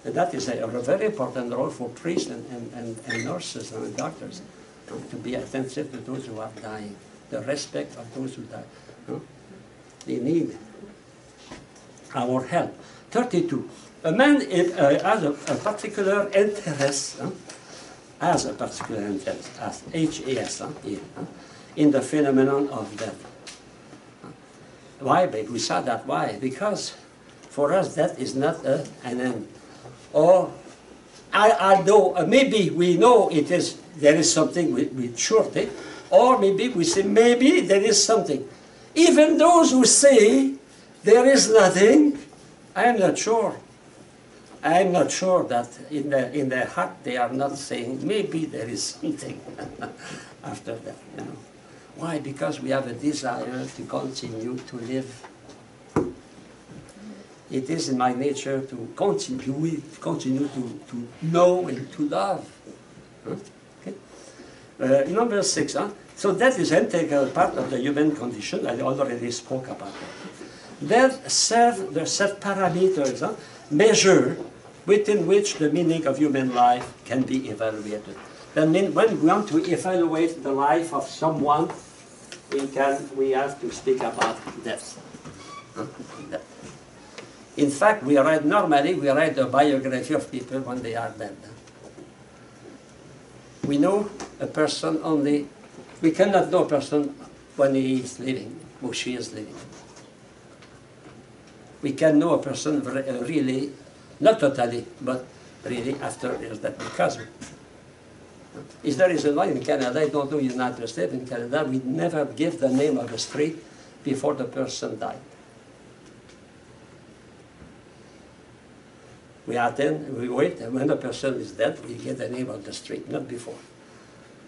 And that is a very important role for priests and nurses and doctors, to be attentive to those who are dying, the respect of those who die. They need our help. 32. A man has a particular interest, as H-A-S, in the phenomenon of death. Why? We saw that. Why? Because for us death is not an end. Or although maybe we know there is something with surety, or maybe we say maybe there is something. Even those who say there is nothing, I am not sure. I am not sure that in their heart they are not saying maybe there is something after that. You know. Why? Because we have a desire to continue to live. It is in my nature to continue to know and to love. Okay? Number 6. So that is an integral part of the human condition. I already spoke about it. There serve parameters, measure within which the meaning of human life can be evaluated. That means when we want to evaluate the life of someone, we have to speak about death. In fact, normally we write the biography of people when they are dead. We know a person only, we cannot know a person when he is living, or she is living. We can know a person really, not totally, but really after his death. Because is there is a law in Canada, I don't know United States, in Canada, we never give the name of the street before the person died. We attend, we wait, and when the person is dead, we get the name of the street, not before.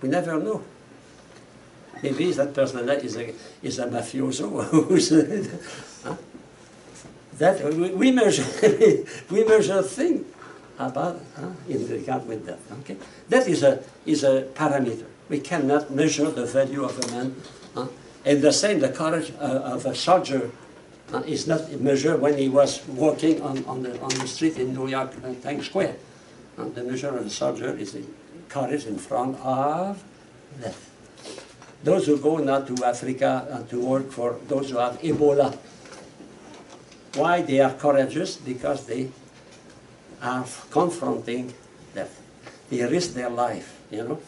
We never know. Maybe that person is a mafioso. That we measure things about in regard with that. Okay, that is a parameter. We cannot measure the value of a man. And the same, the courage of a soldier is not measured when he was walking on the street in New York, Times Square. The measure of a soldier is the courage in front of death. Those who go now to Africa to work for those who have Ebola. Why they are courageous? Because they are confronting death. They risk their life, you know.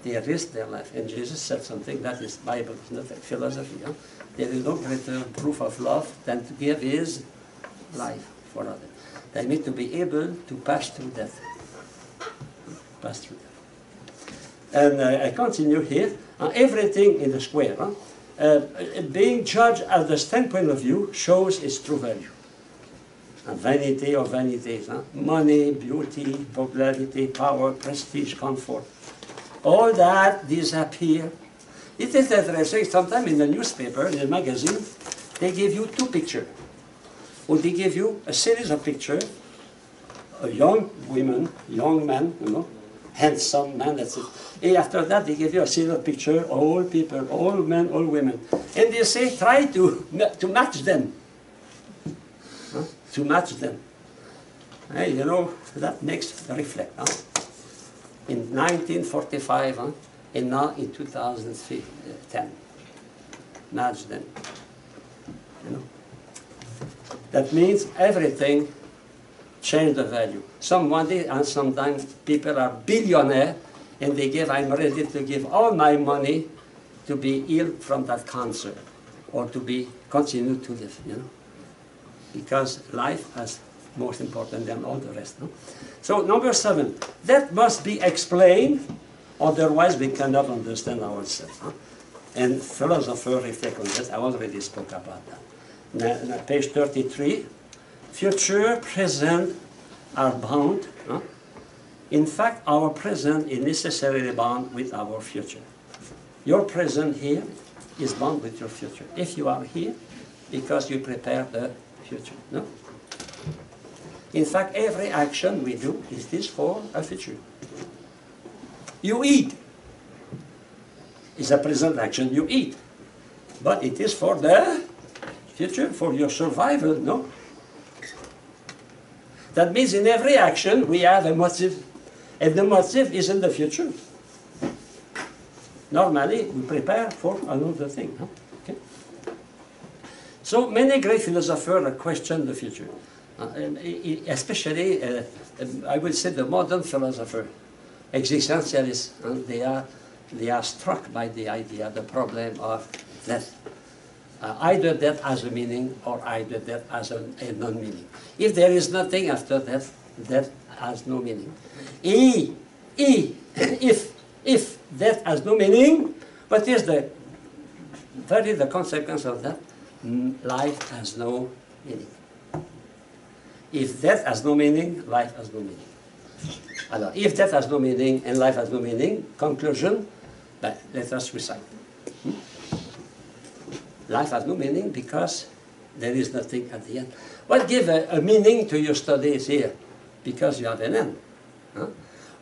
They risk their life. And Jesus said something that is Bible, it's not a philosophy. Huh? There is no greater proof of love than to give his life for others. They need to be able to pass through death. Pass through death. And I continue here. Everything in the square, being judged at the standpoint of view, shows its true value. Vanity of vanities, money, beauty, popularity, power, prestige, comfort. All that disappear. It is interesting, sometimes in the newspaper, in the magazine, they give you two pictures. Or they give you a series of pictures, a young woman, young man, you know, handsome man, that's it. And after that, they give you a series of pictures, all people, all men, all women. And they say, try to match them. To match them. Hey, you know, that makes reflect. In 1945, and now in 2010. Match them. You know. That means everything changed the value. And sometimes people are billionaires, and they give, I'm ready to give all my money to be healed from that cancer, or to continue to live, you know. Because life is most important than all the rest. No? So number 7, that must be explained, otherwise we cannot understand ourselves. And philosophers reflect on that. I already spoke about that. Now, page 33, future, present are bound. In fact, our present is necessarily bound with our future. Your present here is bound with your future. If you are here, because you prepare the future. No? In fact, every action we do is this for a future. You eat. It's a present action, you eat. But it is for the future, for your survival, no? That means in every action we have a motive. And the motive is in the future. Normally, we prepare for another thing. No? Okay? So many great philosophers question the future. Especially, I would say, the modern philosopher, existentialists, they are struck by the idea, the problem of death. Either death has a meaning or either death has a non-meaning. If there is nothing after death, death has no meaning. If death has no meaning, what is the consequence of that? Life has no meaning. If death has no meaning, life has no meaning. Alors, if death has no meaning and life has no meaning, conclusion, let us recite. Life has no meaning because there is nothing at the end. What gives a meaning to your studies here? Because you have an end.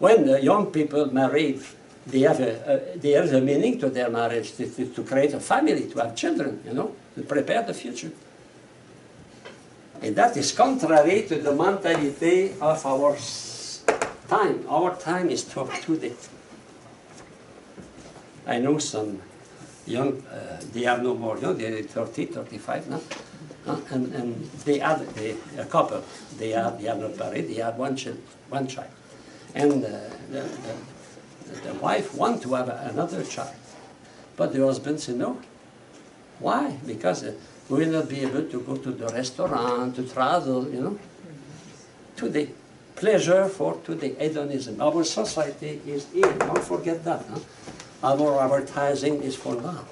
When young people marry, there is a meaning to their marriage, to create a family, to have children, to prepare the future. And that is contrary to the mentality of our time. Our time is today. I know some young, they are no more young, they are 30, 35 now. And they had a couple, they are not married, they have one child. And the wife wants to have another child. But the husband said no. Why? Because we will not be able to go to the restaurant, to travel, Today. Pleasure for today, hedonism. Our society is here, don't forget that. Our advertising is for now.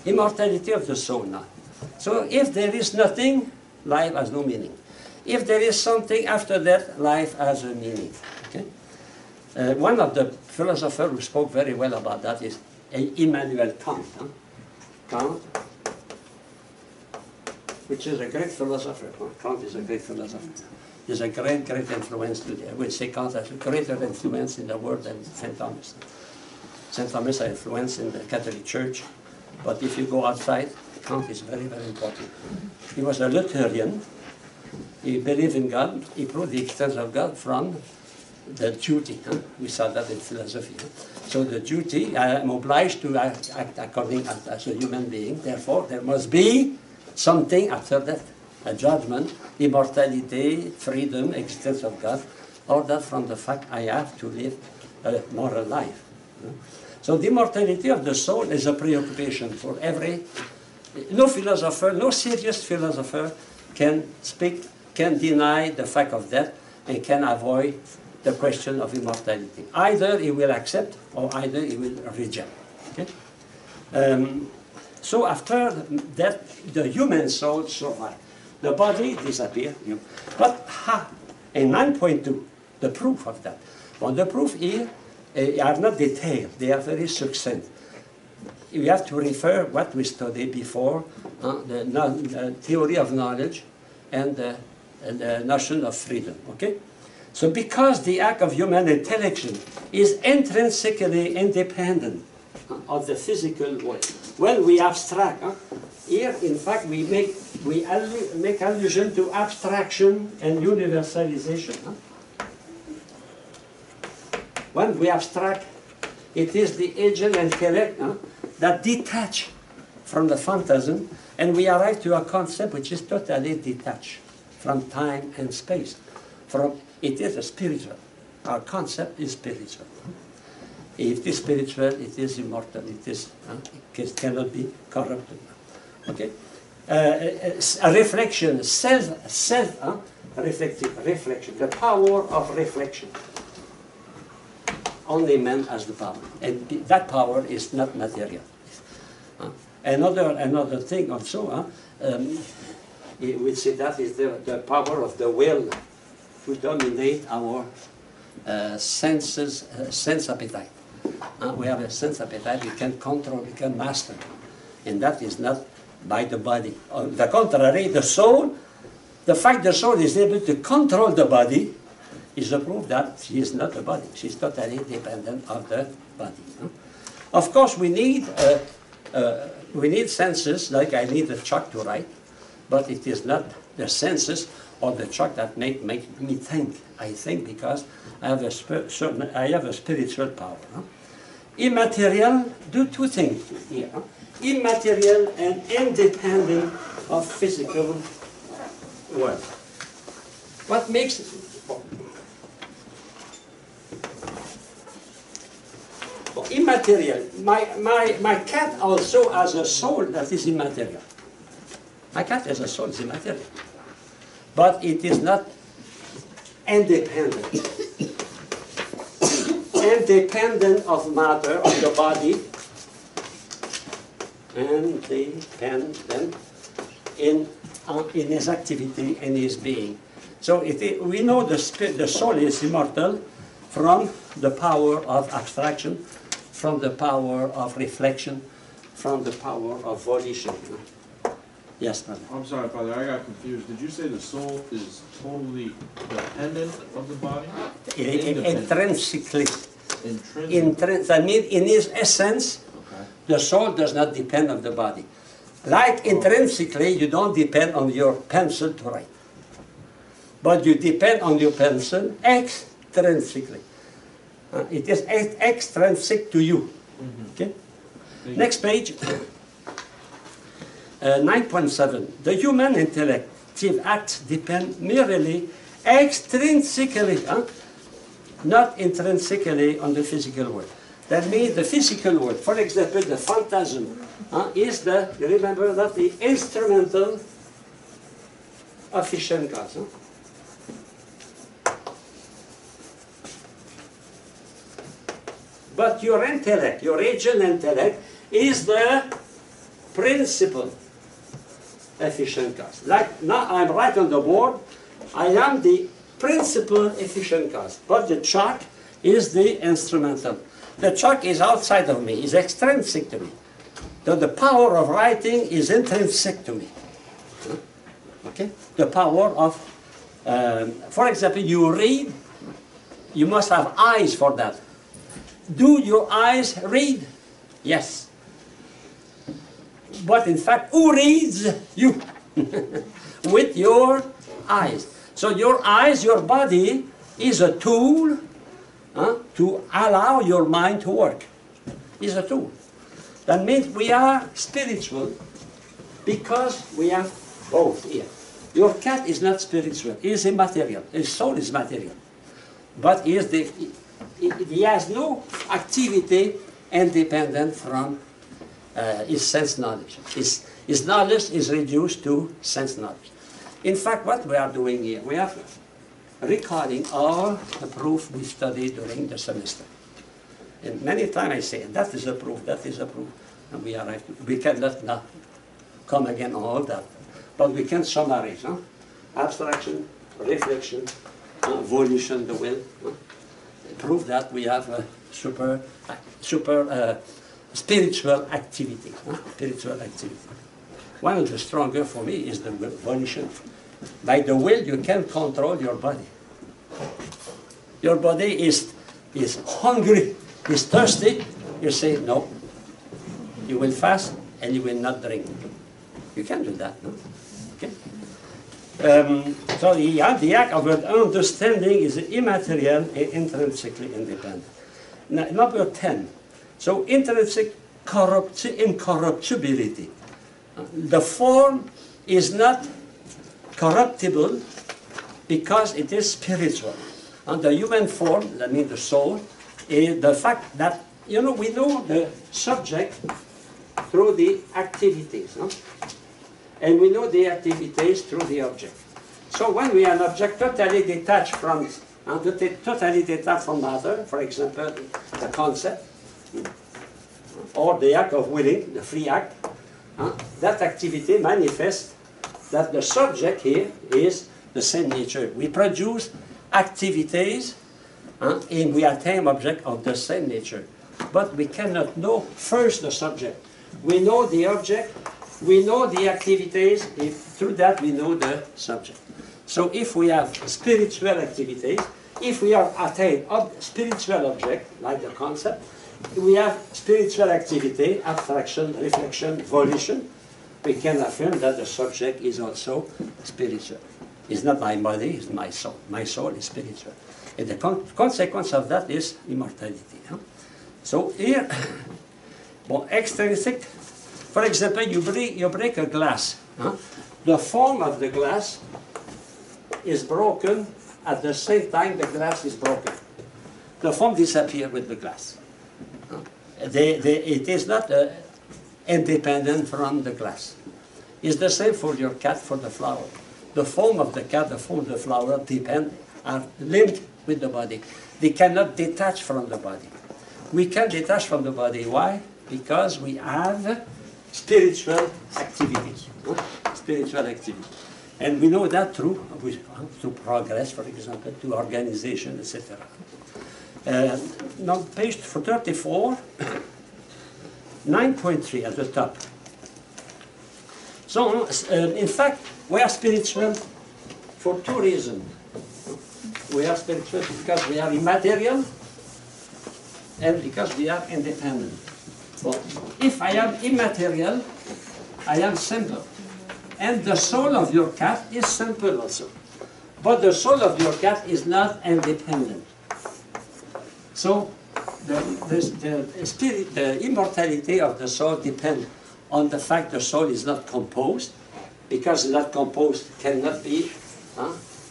Immortality of the soul now. So if there is nothing, life has no meaning. If there is something after that, life has a meaning. Okay? One of the philosophers who spoke very well about that is Immanuel Kant. Kant, which is a great philosopher. Kant is a great philosopher. He's a great influence today. I would say Kant has a greater influence in the world than St. Thomas. St. Thomas has influence in the Catholic Church, but if you go outside, Kant is very, very important. He was a Lutheran. He believed in God. He proved the existence of God from the duty. We saw that in philosophy. So the duty, I am obliged to act according as a human being. Therefore, there must be something after that. A judgment, immortality, freedom, existence of God, all that from the fact I have to live a moral life. So the immortality of the soul is a preoccupation for every... No philosopher, no serious philosopher can deny the fact of death and can avoid the question of immortality. Either he will accept or either he will reject. Okay? So after death, the human soul survives. The body disappears. But in 9.2, the proof of that. Well, the proof here are not detailed. They are very succinct. We have to refer what we studied before, the theory of knowledge and the notion of freedom. Okay? So because the act of human intellection is intrinsically independent of the physical world, when we abstract, here in fact we make allusion to abstraction and universalization. When we abstract, it is the agent intellect that detach from the phantasm, and we arrive to a concept which is totally detached from time and space. It is a spiritual. Our concept is spiritual. If it is spiritual, it is immortal. It cannot be corrupted. Okay? A reflection, reflective reflection, the power of reflection. Only man has the power, and that power is not material. Another thing also, we say that is the power of the will to dominate our sense appetite. We have a sense appetite we can control, we can master. And that is not by the body. On the contrary, the soul, the fact the soul is able to control the body is a proof that she is not a body. She's totally dependent of the body. Of course, we need senses, like I need a chalk to write, but it is not the senses or the chalk that make me think. I think because I have a spiritual power. Immaterial, do two things here. Immaterial and independent of physical world. What makes immaterial? My cat also has a soul that is immaterial. My cat has a soul that is immaterial. But it is not independent. Independent of matter, of the body, independent in his activity and his being. So we know the soul is immortal from the power of abstraction, from the power of reflection, from the power of volition. Yes, brother. I'm sorry, Father, I got confused. Did you say the soul is totally dependent of the body? Intrinsically. Intrinsic. That means in his essence, Okay. the soul does not depend on the body. Like intrinsically, you don't depend on your pencil to write. But you depend on your pencil extrinsically. It is extrinsic to you. Okay? Next page. 9.7. The human intellective acts depend merely extrinsically, not intrinsically on the physical world. That means the physical world, for example, the phantasm, is the, you remember that, the instrumental efficient cause. But your intellect, your agent intellect, is the principal efficient cause. Like now I'm right on the board, I am the principal efficient cause, but the chalk is the instrumental. The chalk is outside of me, is extrinsic to me. The power of writing is intrinsic to me. Okay? The power of, for example, you read, you must have eyes for that. Do your eyes read? Yes. But in fact, who reads? You. With your eyes. So your eyes, your body, is a tool to allow your mind to work. Is a tool. That means we are spiritual because we have both here. Your cat is not spiritual. He is immaterial. His soul is material. But he has no activity independent from his sense knowledge. His knowledge is reduced to sense knowledge. In fact, what we are doing here, we are recording all the proof we studied during the semester. And many times I say, that is a proof, that is a proof. And we cannot now come again on all that. But we can summarize. Abstraction, reflection, volition, the will. Prove that we have a super spiritual activity. Spiritual activity. One of the stronger for me is the volition. By the will, you can control your body. Your body is hungry, is thirsty. You say no. You will fast and you will not drink. You can do that, no? Okay. So the act of understanding is immaterial and intrinsically independent. Now, number 10. So intrinsic incorruptibility. The form is not corruptible because it is spiritual. And the human form, that means the soul, is the fact that, we know the subject through the activities. And we know the activities through the object. So when we are an object totally detached from matter, for example, the concept, or the act of willing, the free act, that activity manifests that the subject here is the same nature. We produce activities and we attain objects of the same nature. But we cannot know first the subject. We know the object, we know the activities, through that we know the subject. So if we have spiritual activities, if we have attained spiritual object, like the concept, we have spiritual activity, abstraction, reflection, volition, we can affirm that the subject is also spiritual. It's not my body, it's my soul. My soul is spiritual. And the consequence of that is immortality. So here, well, extrinsic, for example, you break a glass. The form of the glass is broken at the same time the glass is broken. The form disappears with the glass. It is not independent from the glass. It's the same for your cat, for the flower. The form of the cat, the form of the flower are linked with the body. They cannot detach from the body. We can detach from the body. Why? Because we have spiritual activities. Spiritual activity. And we know that through progress, for example, to organization, etc. Now, page 34, 9.3 at the top. So, in fact, we are spiritual for two reasons. We are spiritual because we are immaterial and because we are independent. Well, if I am immaterial, I am simple. And the soul of your cat is simple also. But the soul of your cat is not independent. So the immortality of the soul depends on the fact the soul is not composed, because it's not composed cannot be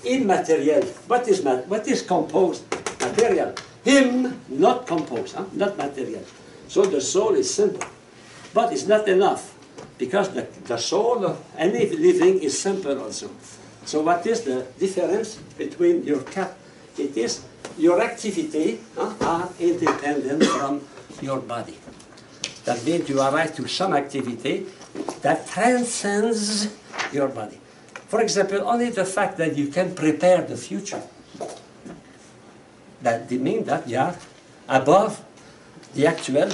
immaterial. What is composed? Material. Him, not composed, not material. So the soul is simple. But it's not enough, because the soul of any living is simple also. So what is the difference between your cat? It is your activity are independent from your body. That means you arrive to some activity that transcends your body. For example, only the fact that you can prepare the future, that means that you are above the actual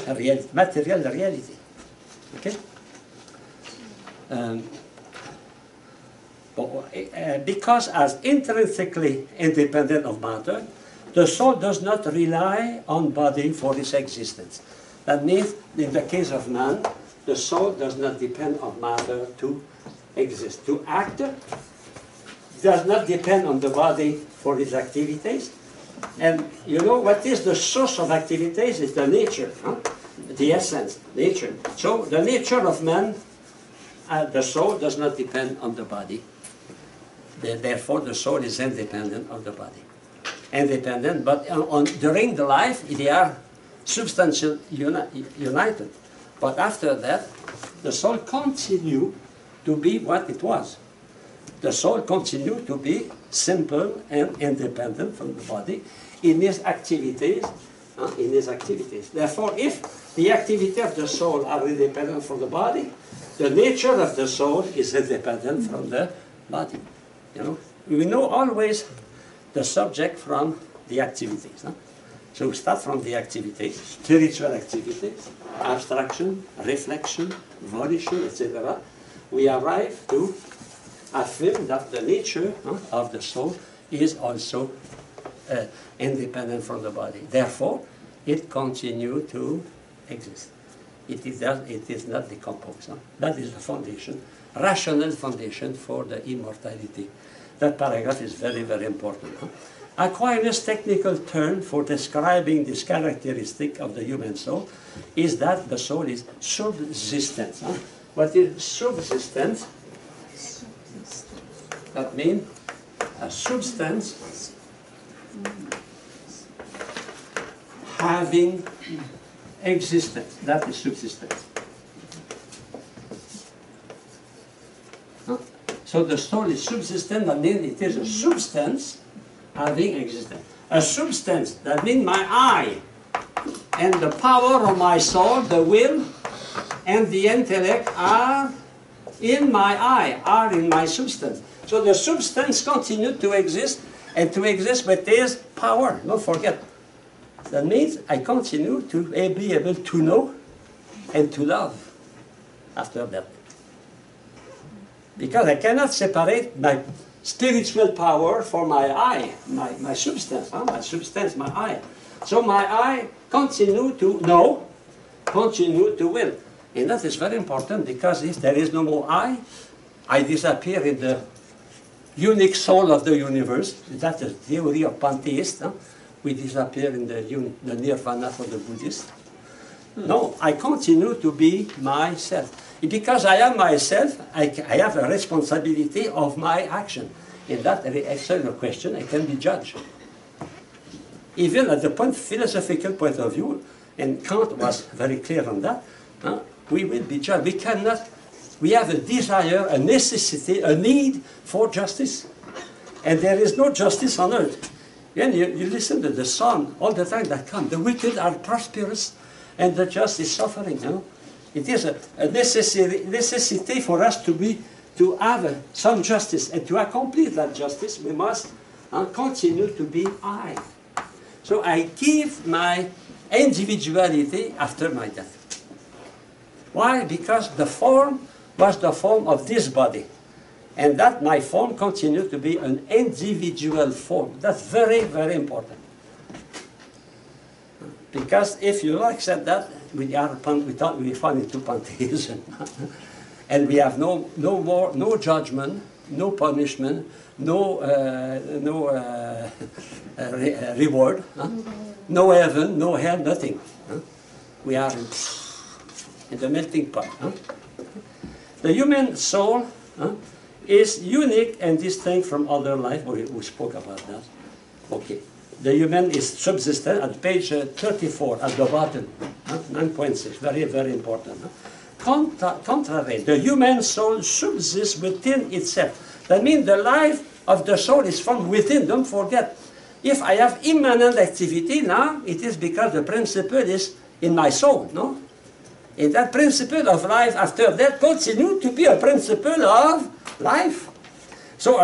material reality. Okay? Because as intrinsically independent of matter, the soul does not rely on body for its existence. That means, in the case of man, the soul does not depend on matter to exist. To act does not depend on the body for its activities. And you know what is the source of activities? Is the nature, the essence, nature. So the nature of man, the soul does not depend on the body. Therefore, the soul is independent of the body. Independent, but during the life, they are substantially united. But after that, the soul continues to be what it was. The soul continues to be simple and independent from the body in its activities. Therefore, if the activity of the soul are independent from the body, the nature of the soul is independent from the body. You know, we know always the subject from the activities. So we start from the activities, spiritual activities, abstraction, reflection, volition, etc. We arrive to affirm that the nature of the soul is also independent from the body. Therefore, it continues to exist. It is not decomposed. That is the foundation, rational foundation for the immortality. That paragraph is very, very important. Aquinas' technical term for describing this characteristic of the human soul is that the soul is subsistent. What is subsistence? That means a substance having existence. That is subsistence. So the soul is subsistent, that means it is a substance having existence. A substance, that means my I and the power of my soul, the will and the intellect are in my I are in my substance. So the substance continues to exist and to exist with its power. Don't forget. That means I continue to be able to know and to love after that. Because I cannot separate my spiritual power from my I, my substance, my substance, my I. So my I continue to know, continue to will. And that is very important, because if there is no more I disappear in the unique soul of the universe. That's the theory of pantheists. We disappear in the nirvana for the Buddhists. No, I continue to be myself. Because I am myself, I have a responsibility of my action. In that external question, I can be judged. Even at the philosophical point of view, and Kant was very clear on that, we will be judged. We cannot, we have a desire, a necessity, a need for justice. And there is no justice on earth. And you listen to the song all the time that comes. The wicked are prosperous and the just is suffering. You know? It is a necessity for us to have some justice. And to accomplish that justice, we must continue to be I. So I give my individuality after my death. Why? Because the form was the form of this body. And that my form continues to be an individual form. That's very, very important. Because if you accept that, we fall into pantheism. And we have no judgment, no punishment, no reward, no heaven, no hell, nothing. We are in the melting pot. The human soul is unique and distinct from other life. We spoke about that. Okay. The human is subsistent at page 34 at the bottom. 9.6. Very, very important. Contrary, the human soul subsists within itself. That means the life of the soul is from within. Don't forget. If I have immanent activity now, it is because the principle is in my soul, no? And that principle of life after that continues to be a principle of life. So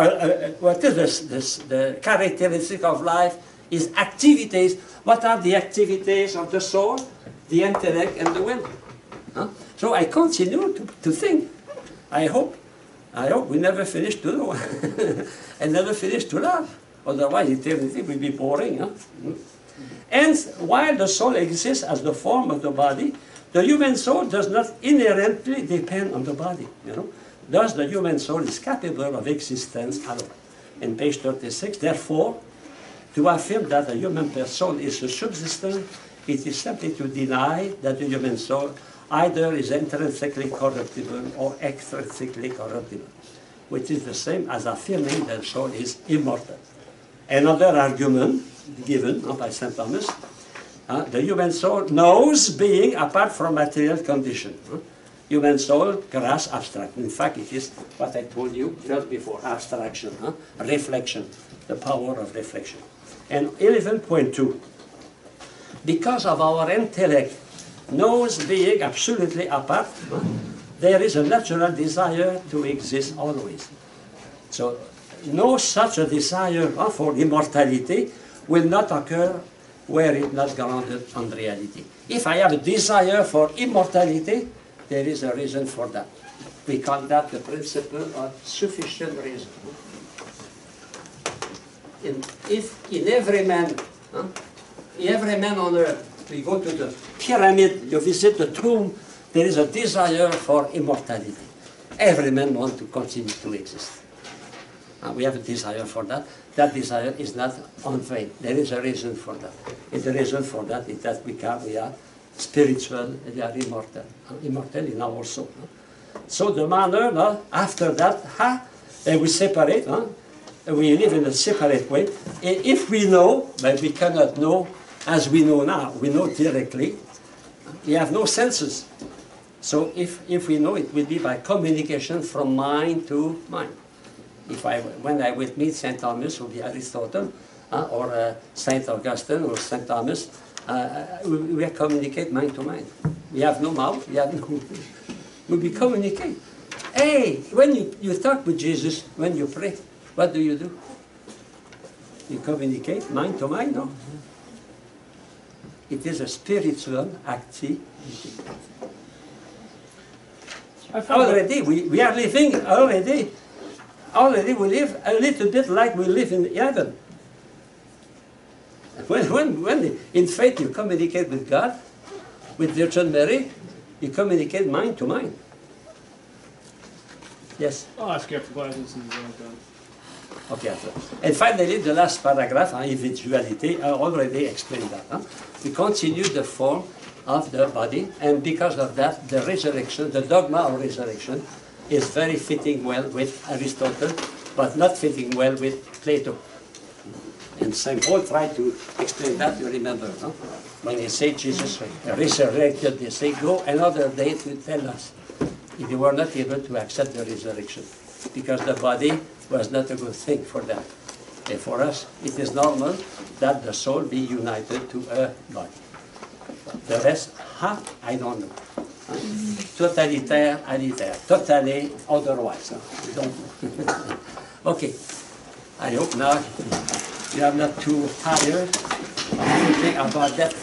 what is the characteristic of life is activities. What are the activities of the soul, the intellect, and the will? So I continue to think. I hope we never finish to know and never finish to love. Otherwise, eternity will be boring. And while the soul exists as the form of the body, the human soul does not inherently depend on the body. Thus, the human soul is capable of existence alone. In page 36, therefore, to affirm that the human soul is a subsistent, it is simply to deny that the human soul either is intrinsically corruptible or extrinsically corruptible, which is the same as affirming that the soul is immortal. Another argument given by St. Thomas, the human soul knows being apart from material condition. Human soul grasps abstract. In fact, it is what I told you just before, abstraction, reflection, the power of reflection. And 11.2, because of our intellect knows being absolutely apart, there is a natural desire to exist always. So no such a desire for immortality will not occur where it is not grounded on reality. If I have a desire for immortality, there is a reason for that. We call that the principle of sufficient reason. If in every man on earth, we go to the pyramid, you visit the tomb, there is a desire for immortality. Every man wants to continue to exist. We have a desire for that. That desire is not in vain. There is a reason for that. And the reason for that is that we are spiritual, we are immortal. Immortal in our soul. So the manner, after that, we separate. We live in a separate way. And if we know, but we cannot know as we know now, we know directly, we have no senses. So if we know, it will be by communication from mind to mind. When I will meet St. Thomas or the Aristotle, or St. Augustine or St. Thomas, we communicate mind to mind. We have no mouth, we communicate. Hey, when you talk with Jesus, when you pray, what do? You communicate mind to mind, no? It is a spiritual activity. I found Already, we are living already we live a little bit like we live in heaven. When in faith you communicate with God, with Virgin Mary, you communicate mind to mind. Yes? I'll ask you after classes and done. Okay, after. And finally, the last paragraph on individuality, I already explained that. Huh? We continue the form of the body, and because of that, the resurrection, the dogma of resurrection, is very fitting well with Aristotle, but not fitting well with Plato. And St. Paul tried to explain that, you remember, no? When he said Jesus resurrected, they say, go another day to tell us. They were not able to accept the resurrection, because the body was not a good thing for them. And for us, it is normal that the soul be united to a body. The rest, I don't know. Totalitaire, alitaire. Totally otherwise. We don't know. Okay. I hope now you are not too tired of thinking about that.